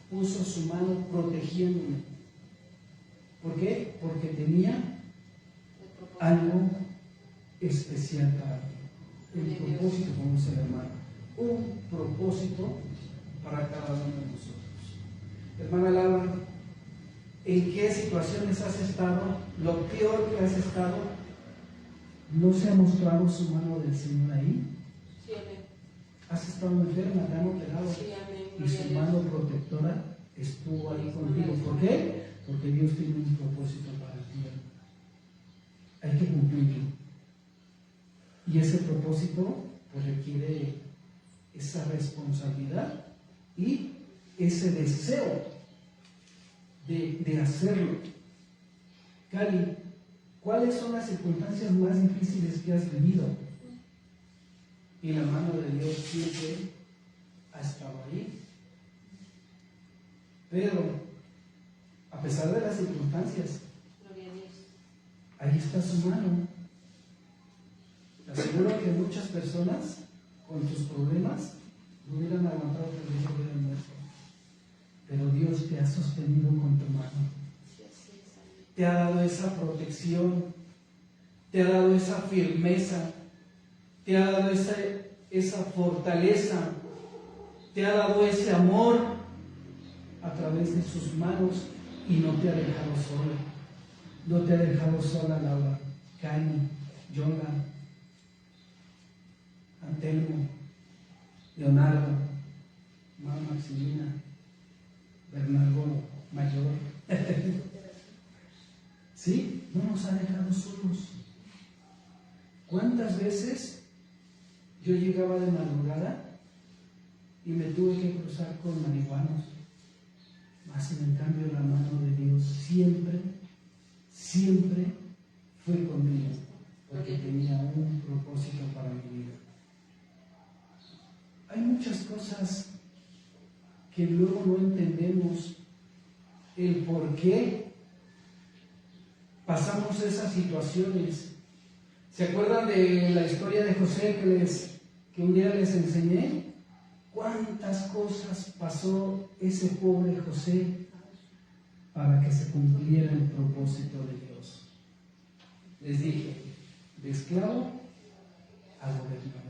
puso su mano protegiéndome. ¿Por qué? Porque tenía algo especial para mí. El propósito, como dice el hermano, un propósito para cada uno de nosotros. Hermana Laura, ¿en qué situaciones has estado? Lo peor que has estado, ¿no se ha mostrado su mano del Señor ahí? Sí, amén. ¿Has estado enferma, te han operado? Sí, amén. Y su mano protectora estuvo ahí contigo. ¿Por qué? Porque Dios tiene un propósito para ti. Hay que cumplirlo. Y ese propósito pues requiere esa responsabilidad y ese deseo de hacerlo. Cali, ¿cuáles son las circunstancias más difíciles que has vivido? Y la mano de Dios siempre ha estado ahí. Pero, a pesar de las circunstancias, Gloria a Dios. ahí está su mano. Te aseguro que muchas personas con sus problemas no hubieran aguantado que Dios hubiera muerto. Pero Dios te ha sostenido con tu mano. Sí, así es, amén. Te ha dado esa protección, te ha dado esa firmeza, te ha dado esa fortaleza, te ha dado ese amor a través de sus manos y no te ha dejado sola. No te ha dejado sola, Laura, Cani, Yola, Antelmo, Leonardo, Mamá Maximina, Bernardo Mayor. ¿Sí? No nos ha dejado solos. ¿Cuántas veces yo llegaba de madrugada y me tuve que cruzar con marihuanos? Mas en cambio la mano de Dios siempre, siempre fue conmigo, porque tenía un propósito para mi vida. Hay muchas cosas que luego no entendemos el por qué pasamos esas situaciones. ¿Se acuerdan de la historia de José que un día les enseñé? ¿Cuántas cosas pasó ese pobre José para que se cumpliera el propósito de Dios? Les dije, de esclavo a gobernador.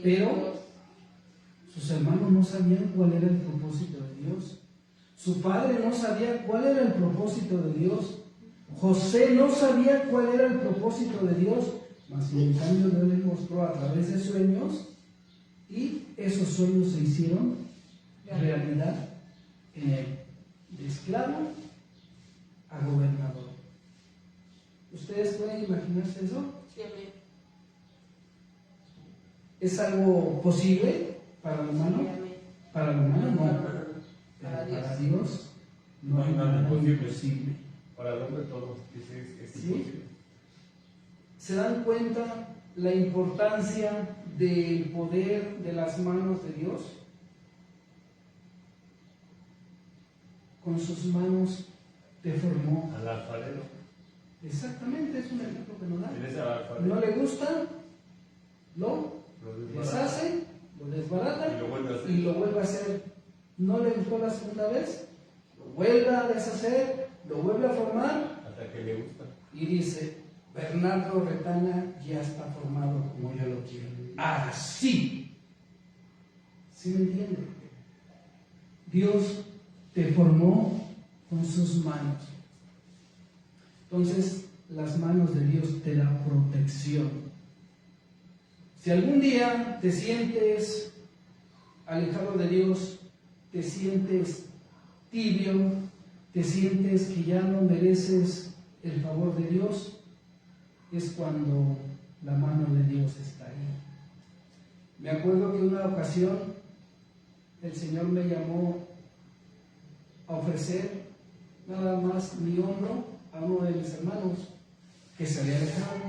Pero sus hermanos no sabían cuál era el propósito de Dios. Su padre no sabía cuál era el propósito de Dios. José no sabía cuál era el propósito de Dios, mas en cambio Dios les mostró a través de sueños, y esos sueños se hicieron realidad en él, de esclavo a gobernador. ¿Ustedes pueden imaginarse eso? Sí, amén. ¿Es algo posible para el humano? Sí, amén. Para el humano no. Para Pero para Dios. Dios no hay nada imposible. Para el hombre todo es ¿Sí? imposible. ¿Se dan cuenta la importancia del poder de las manos de Dios? Con sus manos te formó. Al alfarero. Exactamente, es un ejemplo que nos da. En ese alfarero. No le gusta, lo Lo desbarata. deshace, lo desbarata Y lo vuelve a hacer. y lo vuelve a hacer. No le gustó la segunda vez, lo vuelve a deshacer, lo vuelve a formar Hasta que le gusta. y dice: Bernardo Retana ya está formado como yo lo quiero. Así. ¿Sí me entiende? Dios te formó con sus manos. Entonces, las manos de Dios te dan protección. Si algún día te sientes alejado de Dios, te sientes tibio, te sientes que ya no mereces el favor de Dios, es cuando la mano de Dios está ahí. Me acuerdo que una ocasión el Señor me llamó a ofrecer nada más mi hombro a uno de mis hermanos que se había alejado,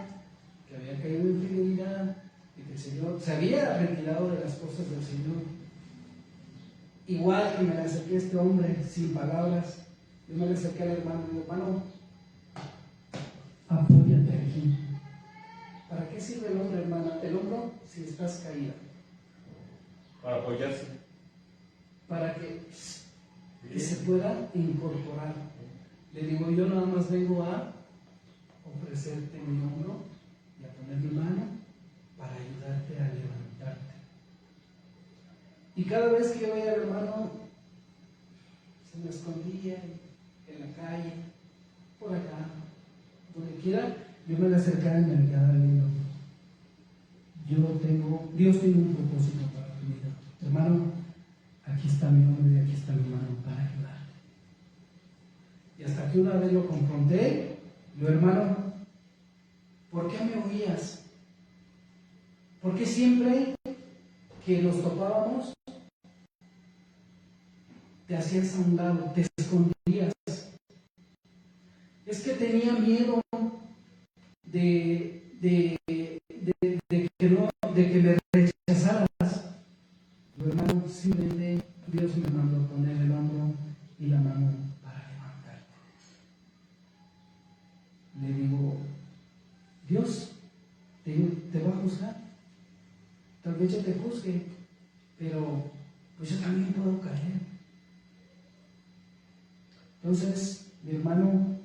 que había caído en infidelidad y que el Señor se había retirado de las cosas del Señor. Igual que me le acerqué a este hombre sin palabras, yo me le acerqué al hermano y le digo: hermano, apóyate aquí. ¿Para qué sirve el hombro, hermana? El hombro si estás caída. Para apoyarse. Para que se pueda incorporar. Le digo: yo nada más vengo a ofrecerte mi hombro y a poner mi mano para ayudarte a levantarte. Y cada vez que yo veía al hermano, se me escondía en la calle, por acá, donde quiera, yo me le acercaba y me le quedaba viendo. Dios tiene un propósito para tu vida. Hermano, aquí está mi hombro y aquí está mi mano para ayudarte. Y hasta que una vez lo confronté, le digo: hermano, ¿por qué me huías? ¿Por qué siempre que nos topábamos te hacías a un lado, te escondías? Es que tenía miedo de que me rechazaras. Pero hermano, simplemente Dios me mandó a poner el hombro y la mano para levantarte. Le digo: Dios te va a juzgar. Tal vez yo te juzgue, pero pues yo también puedo caer. Entonces, mi hermano,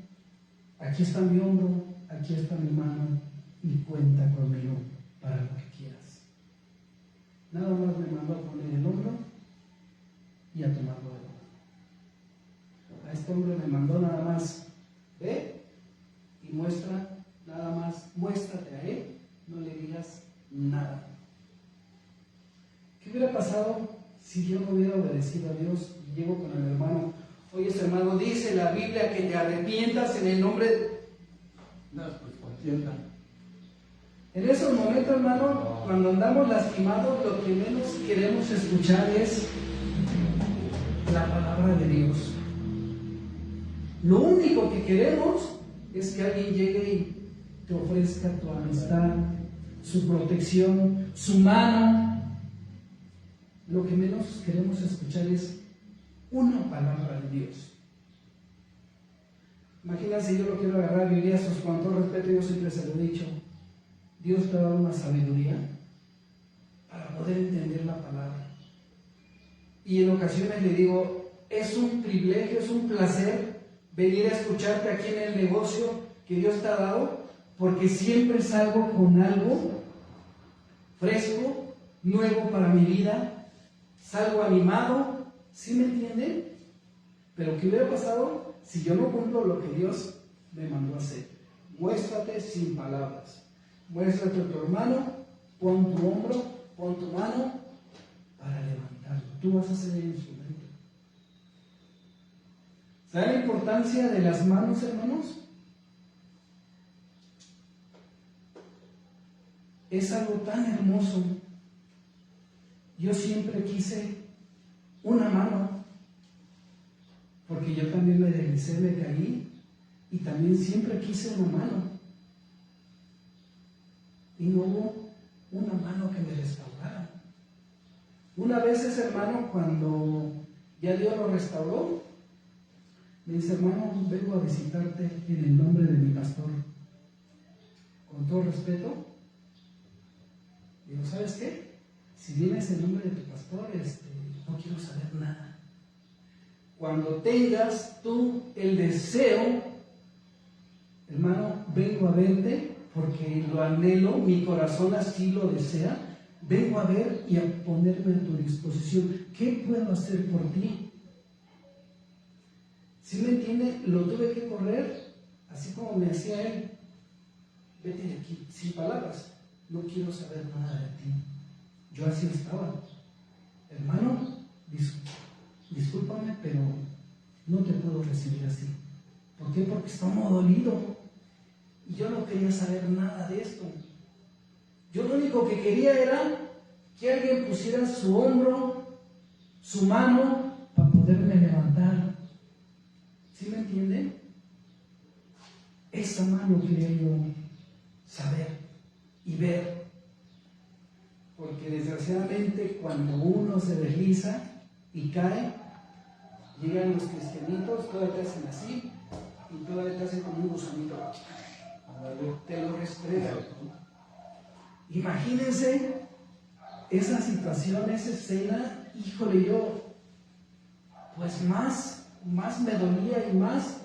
aquí está mi hombro, aquí está mi mano, y cuenta conmigo para lo que quieras. Nada más me mandó a poner el hombro y a tomarlo de mano. A este hombre me mandó nada más: ve y muestra, nada más muéstrate a él, no le digas nada. ¿Qué hubiera pasado si yo no hubiera obedecido a Dios? Y llego con el hermano: oye, hermano, dice la Biblia que te arrepientas en el nombre de... No, pues contienda. En esos momentos, hermano, cuando andamos lastimados, lo que menos queremos escuchar es la palabra de Dios. Lo único que queremos es que alguien llegue y te ofrezca tu amistad, su protección, su mano. Lo que menos queremos escuchar es una palabra de Dios. Imagínate si yo lo quiero agarrar, bibliazos, con todo respeto, yo siempre se lo he dicho: Dios te da una sabiduría para poder entender la palabra. Y en ocasiones le digo, es un privilegio, es un placer venir a escucharte aquí en el negocio que Dios te ha dado, porque siempre salgo con algo fresco, nuevo para mi vida, salgo animado, ¿sí me entienden? Pero ¿qué hubiera pasado si yo no cumplo lo que Dios me mandó a hacer? Muéstrate sin palabras, muéstrate a tu hermano, pon tu hombro, pon tu mano para levantarlo. Tú vas a ser el instrumento. ¿Saben la importancia de las manos, hermanos? Es algo tan hermoso. Yo siempre quise una mano, porque yo también me deslicé, me caí, y también siempre quise una mano. Y no hubo una mano que me restaurara. Una vez ese hermano, cuando ya Dios lo restauró, me dice, hermano, vengo a visitarte en el nombre de mi pastor. Con todo respeto, digo, ¿sabes qué? Si vienes en nombre de tu pastor, no quiero saber nada. Cuando tengas tú el deseo, hermano, vengo a verte porque lo anhelo, mi corazón así lo desea. Vengo a ver y a ponerme a tu disposición. ¿Qué puedo hacer por ti? ¿Sí me entiende? Lo tuve que correr, así como me decía él. Vete de aquí, sin palabras. No quiero saber nada de ti. Yo así estaba. Hermano, discúlpame, pero no te puedo recibir así. ¿Por qué? Porque estamos dolidos. Y yo no quería saber nada de esto. Yo lo único que quería era que alguien pusiera su hombro, su mano, para poderme levantar. ¿Sí me entienden? Esa mano quería yo saber y ver. Porque desgraciadamente cuando uno se desliza y cae, llegan los cristianitos, todavía te hacen así y todavía te hacen como un gusanito. Te lo restregan. Imagínense esa situación, esa escena. Híjole, yo pues más me dolía y más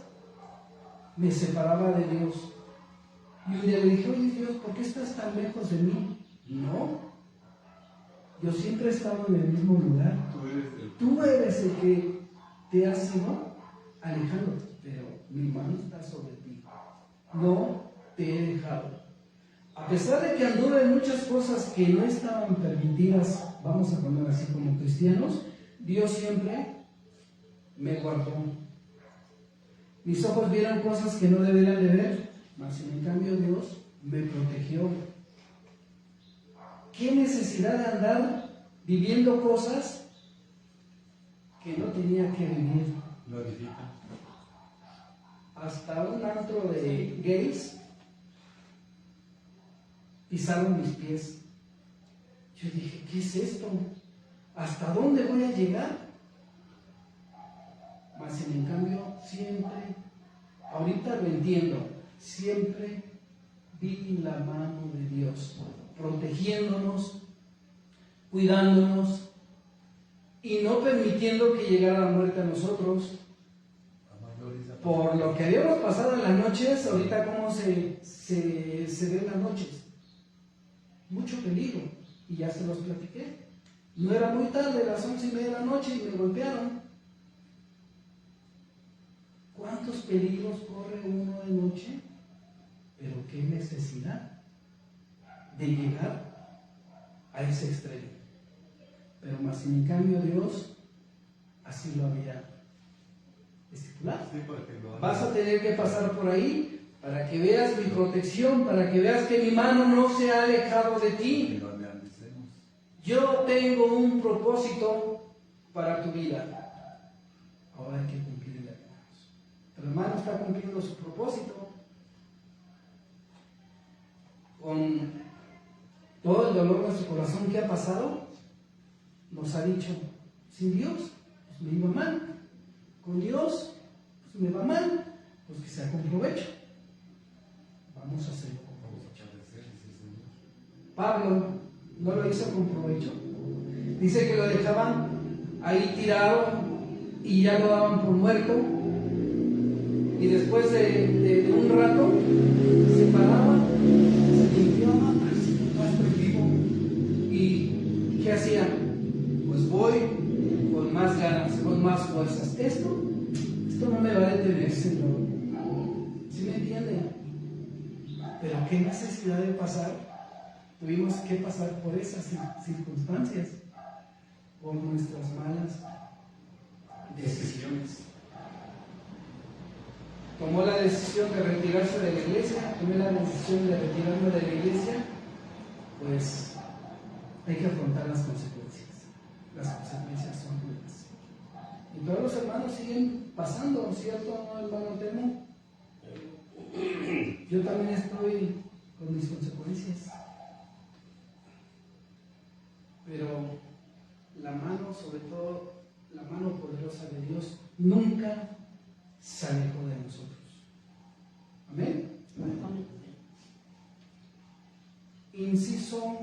me separaba de Dios. Y un día le dije, oye Dios, ¿por qué estás tan lejos de mí? No, yo siempre he estado en el mismo lugar. Tú eres el que te has ido alejando, pero mi mano está sobre ti. No te he dejado. A pesar de que anduve en muchas cosas que no estaban permitidas, vamos a poner así como cristianos, Dios siempre me guardó. Mis ojos vieron cosas que no deberían de ver, mas en cambio Dios me protegió. ¿Qué necesidad de andar viviendo cosas que no tenía que vivir? Glorifica. Hasta un antro de gays pisaron mis pies. Yo dije, ¿qué es esto? ¿Hasta dónde voy a llegar? Mas en cambio siempre, ahorita lo entiendo, siempre vi la mano de Dios protegiéndonos, cuidándonos y no permitiendo que llegara la muerte a nosotros. Por lo que habíamos pasado en las noches, ahorita cómo se ve en las noches. Mucho peligro, y ya se los platiqué. No era muy tarde, las 11:30 de la noche, y me golpearon. ¿Cuántos peligros corre uno de noche? Pero qué necesidad de llegar a ese extremo. Pero más en cambio Dios así lo había estipulado. Vas a tener que pasar por ahí para que veas mi protección, para que veas que mi mano no se ha alejado de ti. Yo tengo un propósito para tu vida. Ahora hay que cumplirlo, hermanos. El hermano está cumpliendo su propósito con todo el dolor de su corazón que ha pasado. Nos ha dicho, sin Dios pues me iba mal, con Dios pues me va mal, pues que sea con provecho. Vamos a hacerlo con provecho. Pablo no lo hizo con provecho. Dice que lo dejaban ahí tirado y ya lo daban por muerto. Y después de un rato se paraba, se limpiaba, estoy vivo. ¿Y qué hacía? Pues voy con más ganas, con más fuerzas. Esto no me va a detener, Señor. ¿Sí me entienden? Pero qué necesidad de pasar. Tuvimos que pasar por esas circunstancias, por nuestras malas decisiones. Tomó la decisión de retirarse de la iglesia, tomé la decisión de retirarme de la iglesia, pues hay que afrontar las consecuencias. Las consecuencias son duras. Y todos los hermanos siguen pasando, ¿cierto, hermano Temo? Yo también estoy con mis consecuencias. Pero la mano, sobre todo la mano poderosa de Dios, nunca se alejó de nosotros. Amén. Inciso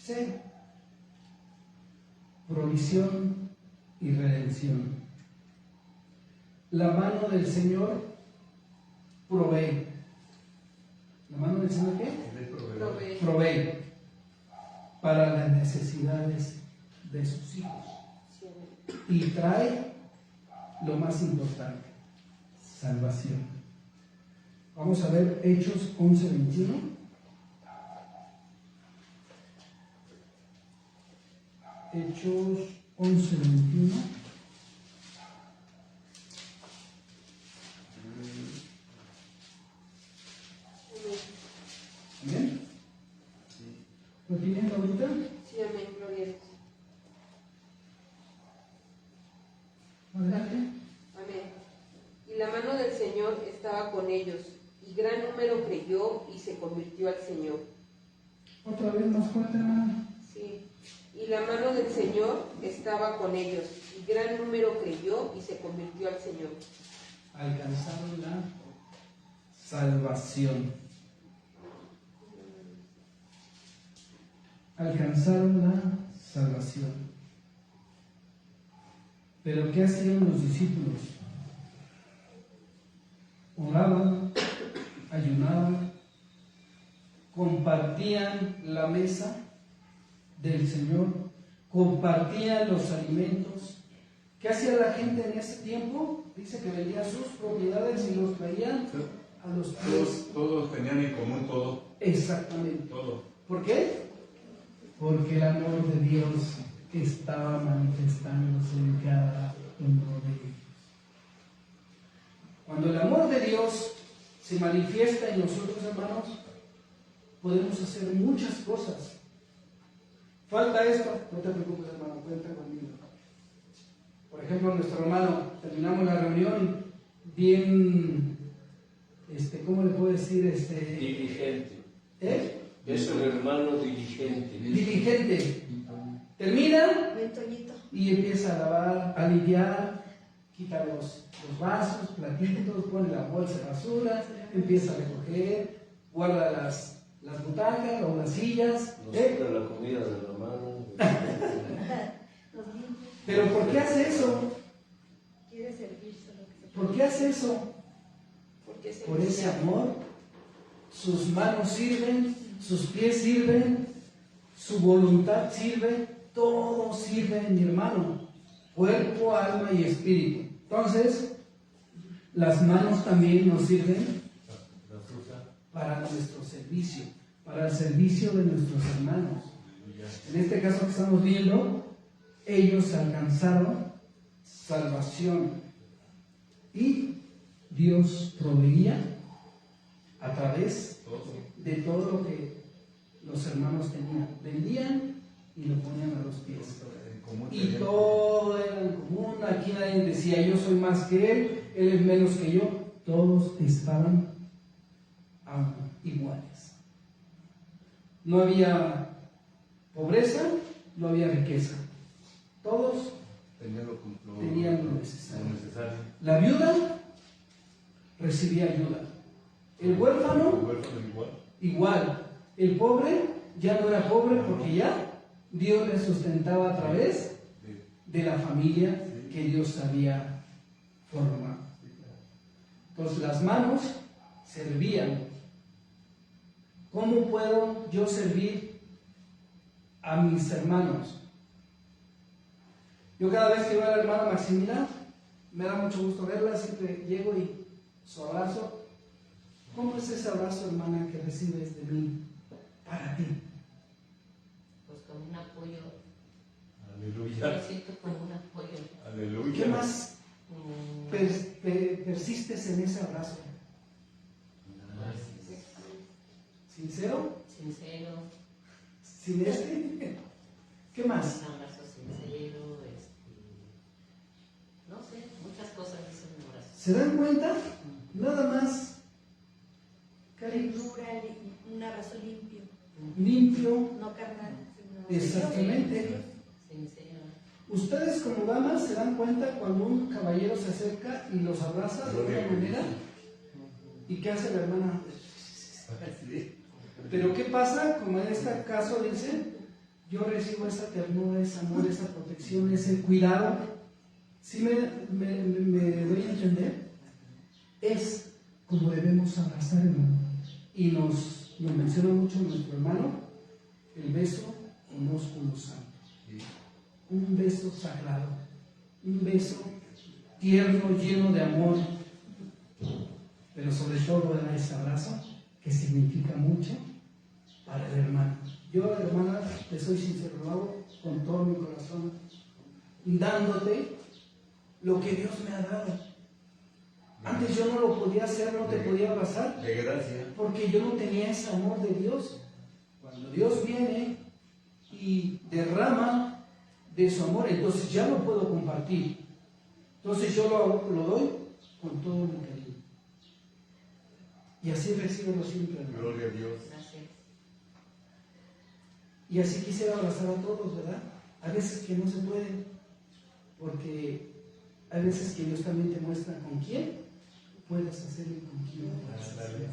C. Provisión y redención. La mano del Señor provee. ¿La mano del Señor qué? Provee. Provee para las necesidades de sus hijos. Sí, amén. Y trae lo más importante, salvación. Vamos a ver Hechos 11:21. Hechos 11:21. ¿Amén? ¿Lo tienen ahorita? Sí, amén, gloria a Dios. Adelante. Amén. Y la mano del Señor estaba con ellos, y gran número creyó y se convirtió al Señor. Otra vez más fuerte, hermano. Sí. Y la mano del Señor estaba con ellos, y gran número creyó y se convirtió al Señor. Alcanzaron la salvación. Alcanzaron la salvación. Pero ¿qué hacían los discípulos? Oraban, ayunaban, compartían la mesa del Señor, compartían los alimentos. ¿Qué hacía la gente en ese tiempo? Dice que vendía sus propiedades y los traían a los pies. Todos tenían en común todo. Exactamente. Todo. ¿Por qué? Porque el amor de Dios estaba manifestándose en cada uno de ellos. Cuando el amor de Dios se manifiesta en nosotros, hermanos, podemos hacer muchas cosas. Falta esto, no te preocupes, hermano, cuenta conmigo. Por ejemplo, nuestro hermano, terminamos la reunión bien, ¿cómo le puedo decir? Diligente. ¿Eh? Es un hermano diligente. Diligente. Termina Ven, Toñito. y empieza a lavar, a limpiar, quita los vasos, platitos, pone la bolsa de basura, empieza a recoger, guarda las butacas o las sillas. Nos quita la comida de la mano. Los limpia. Pero ¿por qué hace eso? Quiere servirse lo que se ¿Por qué hace eso? Porque es Por ese amor. Sus manos sirven, sus pies sirven, su voluntad sirve, todo sirve, mi hermano. Cuerpo, alma y espíritu. Entonces, las manos también nos sirven para nuestro servicio, para el servicio de nuestros hermanos. En este caso que estamos viendo, ellos alcanzaron salvación y Dios proveía a través de todo lo que los hermanos tenían. Vendían y lo ponían a los pies. Y todo era en común. Aquí nadie decía yo soy más que él es menos que yo. Todos estaban iguales. No había pobreza, no había riqueza. Todos tenían lo necesario. La viuda recibía ayuda. El huérfano igual. El pobre ya no era pobre porque ya Dios le sustentaba a través de la familia que Dios había formado. Entonces las manos servían. ¿Cómo puedo yo servir a mis hermanos? Yo cada vez que veo a la hermana Maximila, me da mucho gusto verla, siempre llego y su abrazo. ¿Cómo es ese abrazo, hermana, que recibes de mí para ti? Pues con un apoyo. Aleluya. Yo siento con un apoyo. Aleluya. ¿Qué más persistes en ese abrazo? ¿Sincero? Sincero. ¿Sin este? ¿Qué más? Un abrazo sincero. No sé, muchas cosas dicen un abrazo. ¿Se dan cuenta? Nada más Ternura, un abrazo limpio, limpio. no carnal, sino Exactamente. Sincero. Ustedes como damas se dan cuenta cuando un caballero se acerca y los abraza de una manera. ¿Y qué hace la hermana? Pero ¿qué pasa? Como en este caso dice, yo recibo esa ternura, ese amor, esa protección, ese cuidado. ¿Sí me doy a entender? Es como debemos abrazar, hermano. Y nos menciona mucho nuestro hermano, el beso con músculo santo. Un beso sagrado, un beso tierno, lleno de amor, pero sobre todo era ese abrazo que significa mucho para el hermano. Yo, hermana, te soy sincero, lo hago con todo mi corazón, dándote lo que Dios me ha dado. Antes yo no lo podía hacer, no te podía abrazar, De gracia. porque yo no tenía ese amor de Dios. Cuando Dios viene y derrama de su amor, entonces ya lo puedo compartir. Entonces yo lo doy con todo mi cariño. Y así recibo siempre, hermano. Gloria a Dios. Gracias. Y así quisiera abrazar a todos, ¿verdad? A veces que no se puede, porque hay veces que Dios también te muestra con quién puedes hacerlo y con quién no puedes hacerlo.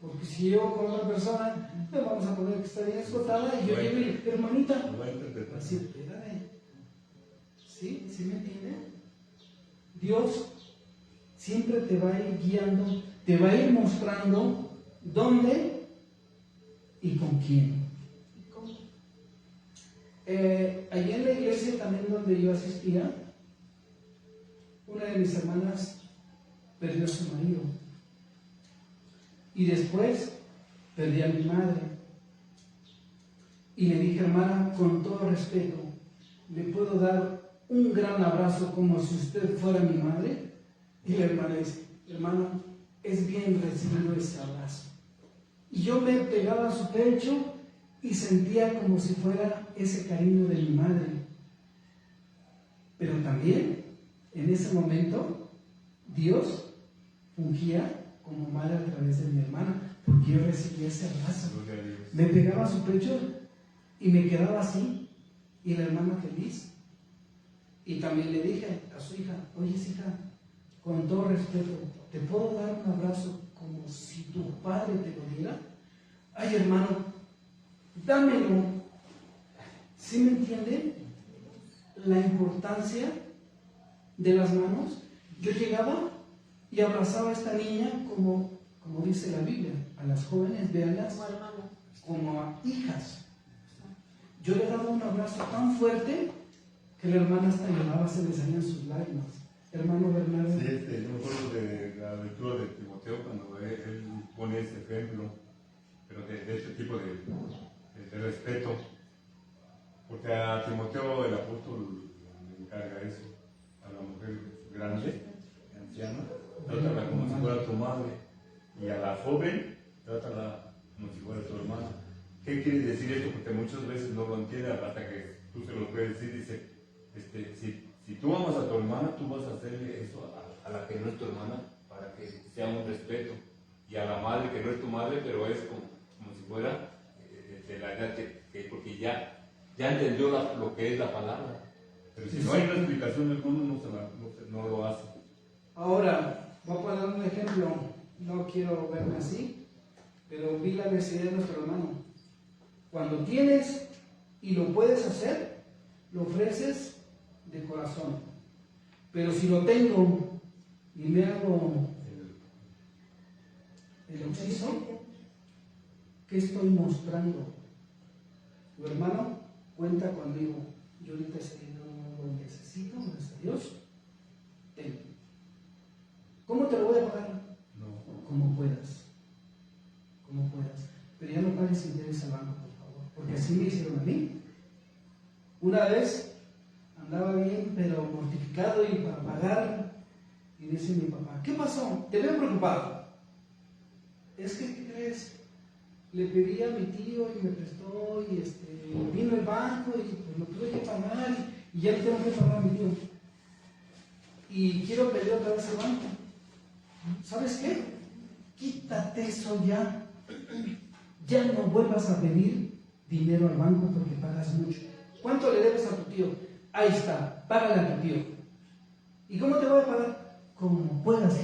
Porque si yo con otra persona, le vamos a poner que está bien escotada y yo llego y, hermanita, Lo va a interpretar. así, espérame. ¿Sí? ¿Sí me entiende? Dios siempre te va a ir guiando, te va a ir mostrando dónde y con quién. Allí en la iglesia también donde yo asistía, una de mis hermanas perdió a su marido y después perdí a mi madre y le dije, hermana, con todo respeto, ¿le puedo dar un gran abrazo como si usted fuera mi madre? Y la hermana dice, hermano, es bien recibido ese abrazo. Y yo me pegaba a su pecho y sentía como si fuera ese cariño de mi madre. Pero también, en ese momento, Dios fungía como madre a través de mi hermana, porque yo recibía ese abrazo. Gloria a Dios. Me pegaba a su pecho y me quedaba así, y la hermana feliz. Y también le dije a su hija, oye hija, con todo respeto, ¿te puedo dar un abrazo como si tu padre te lo diera? Ay, hermano, dámelo. ¿Sí me entiende la importancia de las manos? Yo llegaba y abrazaba a esta niña como dice la Biblia, a las jóvenes, véanlas como a hijas. Yo le daba un abrazo tan fuerte que la hermana hasta lloraba, se le salían sus lágrimas. Hermano Bernardo. Sí, yo me acuerdo de la lectura de Timoteo cuando él pone ese ejemplo, pero de este tipo de respeto, porque a Timoteo el apóstol le encarga eso, a la mujer grande, anciana, trátala como si fuera tu madre, y a la joven, trátala como si fuera tu hermana. ¿Qué quiere decir esto? Porque muchas veces no lo entiende hasta que tú se lo puedes decir, dice, si tú amas a tu hermana, tú vas a hacerle eso a la que no es tu hermana, para que sea un respeto, y a la madre que no es tu madre, pero es como si fuera de la edad porque ya entendió lo que es la palabra. Pero si no hay una explicación del mundo, no lo hace. Ahora, voy a poner un ejemplo, no quiero verme así, pero vi la necesidad de nuestro hermano. Cuando tienes y lo puedes hacer, lo ofreces de corazón. Pero si lo tengo y me hago el occiso, ¿qué estoy mostrando? Tu hermano cuenta conmigo. Yo ahorita no lo necesito, gracias a Dios. Tengo. ¿Cómo te lo voy a pagar? No. Como puedas. Como puedas. Pero ya no pagues interés al banco, por favor. Porque así me hicieron a mí. Una vez andaba bien, pero mortificado y para pagar. Y dice mi papá, ¿qué pasó? Te veo preocupado. Es que, ¿qué crees? Le pedí a mi tío y me prestó y vino el banco y pues lo tuve que pagar y ya le tengo que pagar a mi tío. Y quiero pedir otra vez al banco. ¿Sabes qué? Quítate eso ya. Ya no vuelvas a pedir dinero al banco porque pagas mucho. ¿Cuánto le debes a tu tío? Ahí está, págale a tu tío. ¿Y cómo te voy a pagar? Como puedas.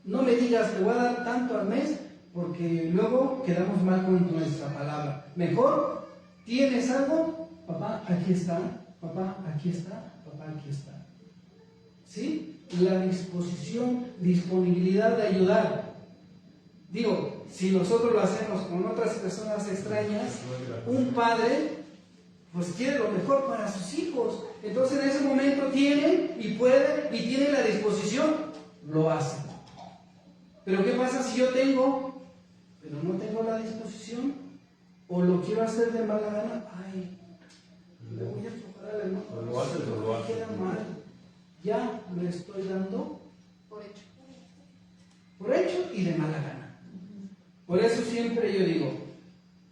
No me digas, te voy a dar tanto al mes, porque luego quedamos mal con nuestra palabra. Mejor, ¿tienes algo? Papá, aquí está. Papá, aquí está. Papá, aquí está. ¿Sí? La disposición, disponibilidad de ayudar. Digo, si nosotros lo hacemos con otras personas extrañas, un padre pues quiere lo mejor para sus hijos. Entonces en ese momento tiene y puede y tiene la disposición, lo hace. Pero ¿qué pasa si yo tengo, pero no tengo la disposición? O lo quiero hacer de mala gana. Ay, le voy a aflojar al hermano. O lo haces o lo haces. Queda mal. Ya lo estoy dando Por hecho. por hecho y de mala gana. Por eso siempre yo digo,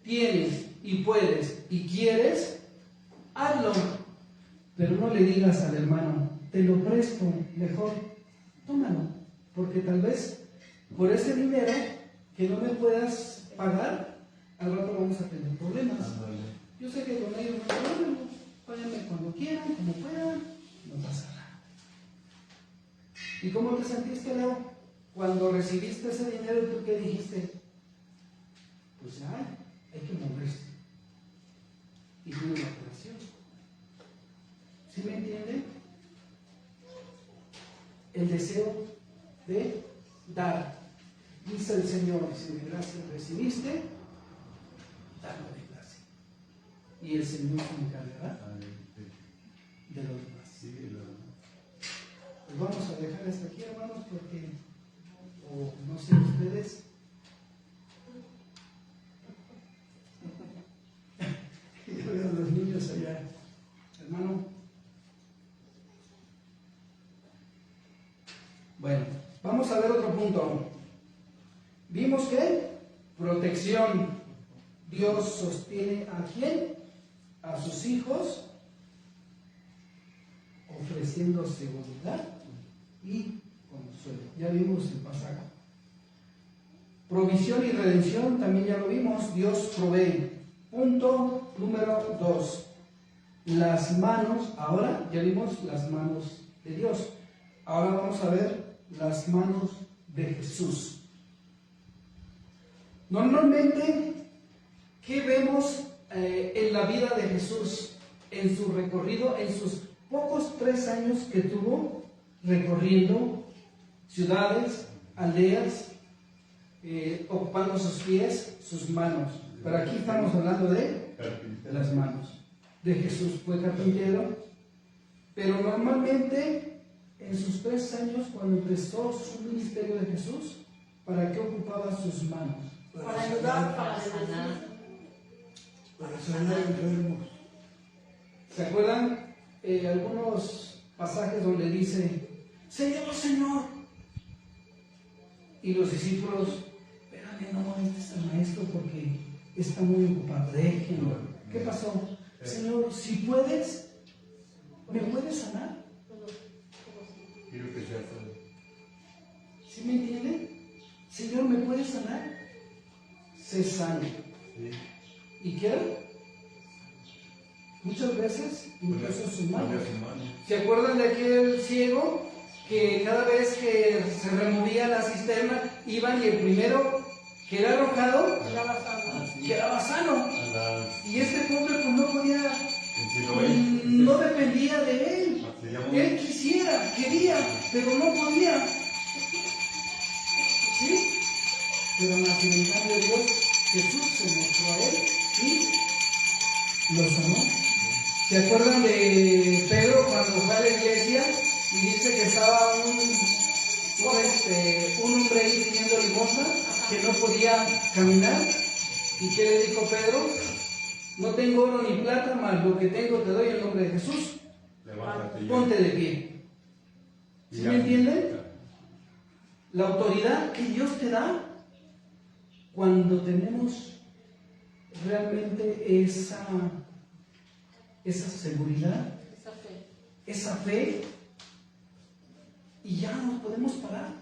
tienes y puedes y quieres, hazlo. Pero no le digas al hermano, te lo presto, mejor tómalo. Porque tal vez por ese dinero que no me puedas pagar, al rato vamos a tener problemas. Yo sé que con ellos no hay problema, páganme cuando quieran, como puedan, no pasa nada. ¿Y cómo te sentiste, Leo? Cuando recibiste ese dinero, ¿tú qué dijiste? Pues hay que moverse. Y viene la operación. ¿Sí me entienden? El deseo de dar. Dice el Señor, si de gracia recibiste, dalo de gracia. Y el Señor se encargará de los demás. Pues vamos a dejar hasta aquí, hermanos, porque, o no sé ustedes, yo veo a los niños allá, hermano. Bueno, vamos a ver otro punto. Vimos que protección. Dios sostiene a quién? A sus hijos, ofreciendo seguridad y consuelo. Ya vimos el pasaje. Provisión y redención también ya lo vimos. Dios provee. Punto número 2. Las manos, ahora ya vimos las manos de Dios. Ahora vamos a ver las manos de Jesús. Normalmente, ¿qué vemos en la vida de Jesús? En su recorrido, en sus pocos 3 años que tuvo recorriendo ciudades, aldeas, ocupando sus pies, sus manos. Pero aquí estamos hablando de las manos. De Jesús fue carpintero, pero normalmente en sus 3 años, cuando empezó su ministerio de Jesús, ¿para qué ocupaba sus manos? Para ayudar, Para sanar. Para sanar enfermos. ¿Se acuerdan algunos pasajes donde dice, Señor, Señor? Y los discípulos, espérame, no molestes al maestro porque está muy ocupado, déjenlo. ¿Qué pasó? Señor, si puedes, ¿me puedes sanar? Quiero que sea sano. ¿Sí me entienden? Señor, ¿me puedes sanar? Sé sano. Sí. ¿Y qué? Muchas veces incluso sus manos. ¿Se acuerdan de aquel ciego que cada vez que se removía la cisterna iban y el primero que era arrojado quedaba sano? Y este pobre pues no podía, no dependía de él. pero no podía. ¿Sí? Pero más en cambio Dios, Jesús se mostró a él y lo sanó. ¿Se acuerdan de Pedro cuando fue a la iglesia y dice que estaba un hombre ahí pidiendo limosna, que no podía caminar? ¿Y qué le dijo Pedro? No tengo oro ni plata, mas lo que tengo te doy en nombre de Jesús. Levántate y Ponte de pie. ¿Sí me entienden? La autoridad que Dios te da cuando tenemos realmente esa seguridad, esa fe, y ya nos podemos parar.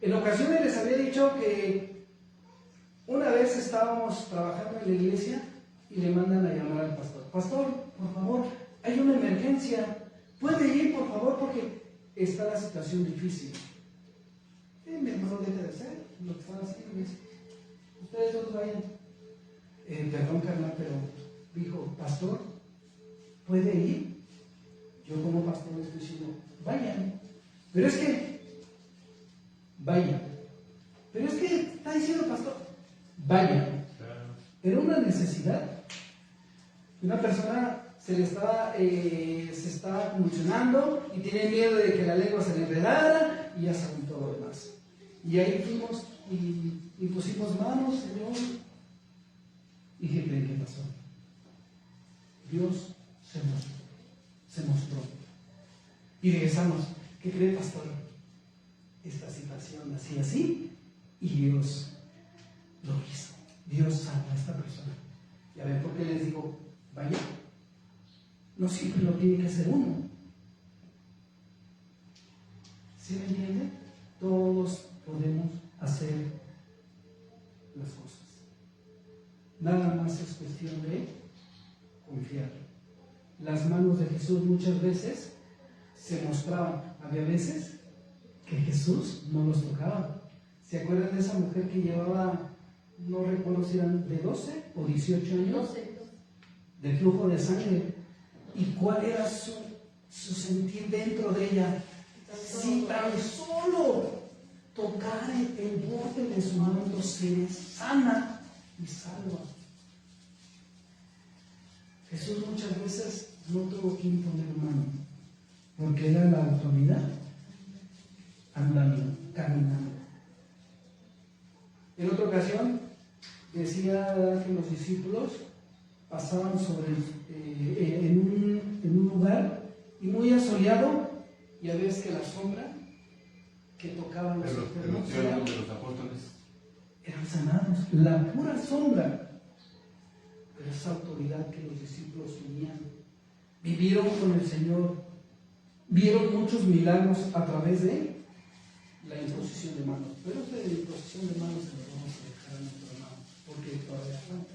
En ocasiones les había dicho que una vez estábamos trabajando en la iglesia y le mandan a llamar al pastor. Pastor, por favor, hay una emergencia, puede ir por favor porque está la situación difícil. Mi hermano deja de hacer lo que están haciendo. Ustedes todos vayan. Perdón, carnal, pero dijo, pastor, ¿puede ir? Yo como pastor le estoy diciendo, vayan. Pero es que, vayan. Pero es que está diciendo pastor, vayan. Era una necesidad. Una persona se estaba convulsionando y tiene miedo de que la lengua se le enredara y ya saben todo lo demás. Y ahí fuimos y pusimos manos, Señor. ¿Y qué creen que pasó? Dios se mostró. Y regresamos. ¿Qué cree, pastor? Esta situación así, así. Y Dios lo hizo. Dios salva a esta persona. Y a ver, ¿por qué les digo, vaya? No siempre lo tiene que hacer uno. ¿Sí me entiende? Todos podemos hacer las cosas. Nada más es cuestión de confiar. Las manos de Jesús muchas veces se mostraban. Había veces que Jesús no los tocaba. ¿Se acuerdan de esa mujer que llevaba, no recuerdo si eran de 12 o 18 años, de flujo de sangre? ¿Y cuál era su sentir dentro de ella? Si tan solo tocar el borde de su manto, se sana y salva. Jesús muchas veces no tuvo que imponer mano, porque era la autoridad andando, caminando. En otra ocasión decía que los discípulos pasaban en un lugar y muy asoleado, y a veces que la sombra que tocaban los enfermos de los apóstoles eran sanados, la pura sombra. Pero esa autoridad que los discípulos tenían, vivieron con el Señor, vieron muchos milagros a través de la imposición de manos. Pero esta de la imposición de manos se lo vamos a dejar a nuestro hermano, porque todavía falta.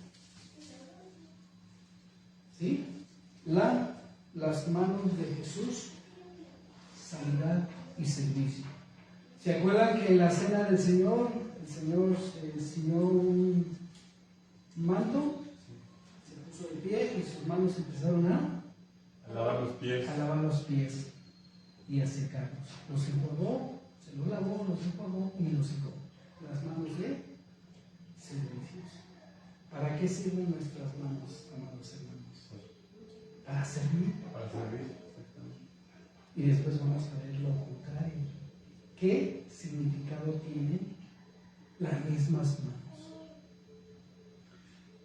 ¿Sí? Las manos de Jesús, sanidad y servicio. ¿Se acuerdan que en la cena del Señor, el Señor ciñó un manto, se puso de pie y sus manos empezaron a lavar los pies? A lavar los pies y a secarlos. Los enjuagó, se los lavó, los enjuagó y los secó. Las manos de servicios. ¿Para qué sirven nuestras manos, amados hermanos? Para servir. Para servir. Y después vamos a ver lo contrario. ¿Qué significado tienen las mismas manos?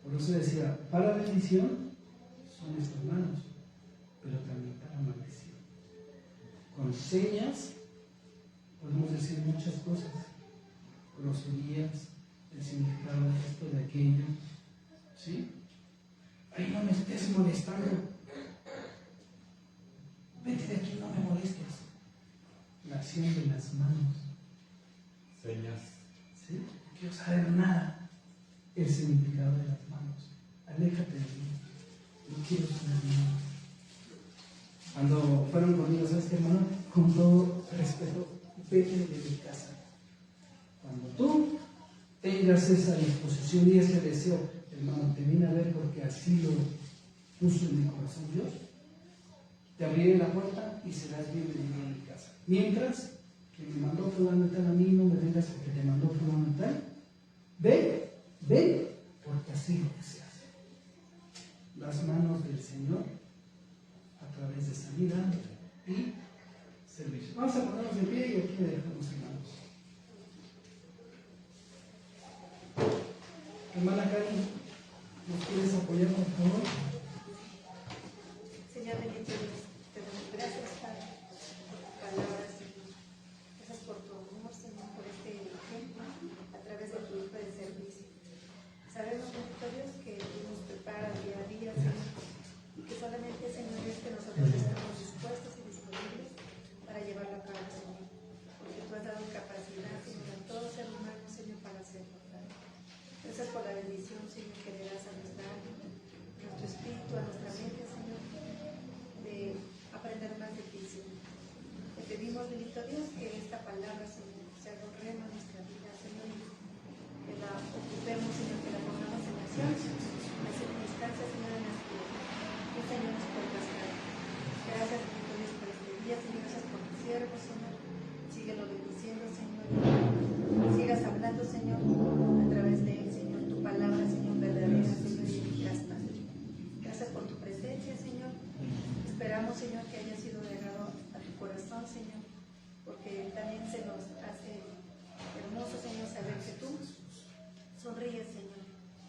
Por eso decía, para bendición son estas manos, pero también para maldición. Con señas podemos decir muchas cosas, groserías, el significado de esto, de aquello, ¿sí? Ay, no me estés molestando, vete de aquí, no me molestes. La acción de las manos, Señas. ¿sí? No quiero saber nada. El significado de las manos, aléjate de mí, no quiero saber nada. Cuando fueron conmigo, ¿sabes qué, hermano? Con todo respeto, vete de mi casa. Cuando tú tengas esa disposición y ese deseo, hermano, te vine a ver porque así lo puso en mi corazón Dios, te abriré la puerta y serás bienvenido en mi casa. Mientras que me mandó fulano tal a mí, no me vengas porque te mandó fulano tal. Ven, porque así es lo que se hace. Las manos del Señor a través de sanidad y servicio. Vamos a ponernos de pie y aquí le dejamos, hermanos. Hermana Cari, ¿nos quieres apoyar, por favor? Señor, bendito Dios, te damos gracias, Padre, por tu palabra, Señor. Gracias por tu amor, Señor, por este ejemplo a través de tu hijo de servicio. Sabemos, bendito Dios, que tú nos preparas día a día, Señor, y que solamente, Señor, es que nosotros estamos dispuestos y disponibles para llevarlo a cabo, Señor. Porque tú has dado capacidad, Señor, a todo ser humano, Señor, para hacerlo, Padre. Gracias por la bendición, Señor, que le das a nuestra alma, a nuestro espíritu, a nuestra mente, Señor, de aprender más de ti, Señor. Te pedimos, bendito Dios, que esta palabra, Señor, se haga un rema en nuestra vida, Señor, que la ocupemos, Señor, que la pongamos en acción, en las circunstancias, Señor, en las que tú, Señor, nos pongas cara. Gracias, bendito Dios, por este día, Señor, gracias por tu siervo, Señor. Síguelo bendiciendo, Señor. Sigas hablando, Señor, a través de él, Señor, tu palabra, Señor, verdadera, Señor, y eficaz, Padre. Gracias por tu presencia, Señor. Esperamos, Señor, que haya sido llegado a tu corazón, Señor, porque también se nos hace hermoso, Señor, saber que tú sonríes, Señor,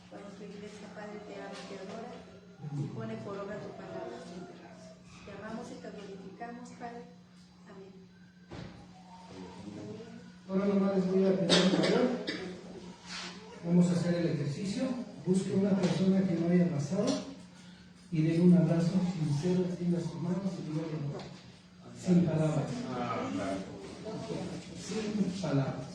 cuando tu iglesia, Padre, te ama, te adora y pone por obra tu palabra, Señor. Te amamos y te glorificamos, Padre. Amén. Ahora nomás les voy a pedir un favor. Vamos a hacer el ejercicio. Busque una persona que no haya pasado y denle un abrazo sincero, extienda sus manos y dígale sin palabras. Sin palabras.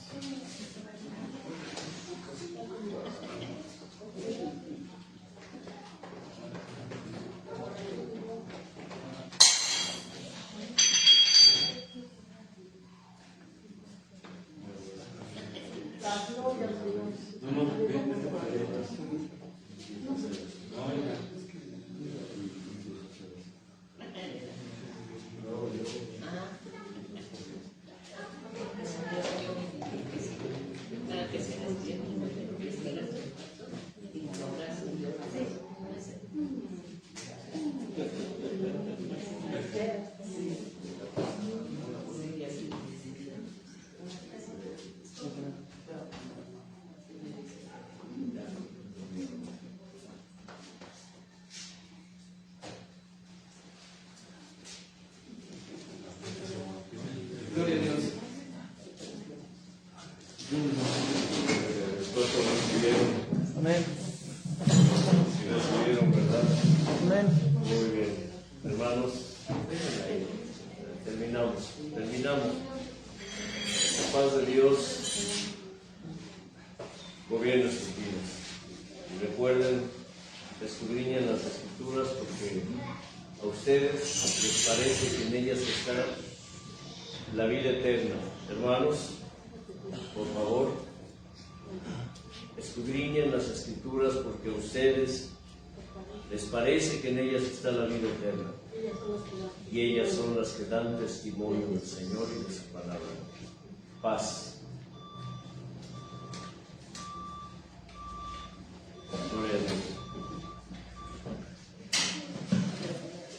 Gloria a Dios. Amén. Si lo recibieron, ¿verdad? Amén. Muy bien. Hermanos, terminamos. La paz de Dios gobierna sus vidas. Y recuerden, escudriñen las Escrituras porque a ustedes les parece que en ellas está la vida eterna. Hermanos, por favor, escudriñen las Escrituras porque a ustedes les parece que en ellas está la vida eterna. Y ellas son las que dan testimonio del Señor y de su palabra. Paz.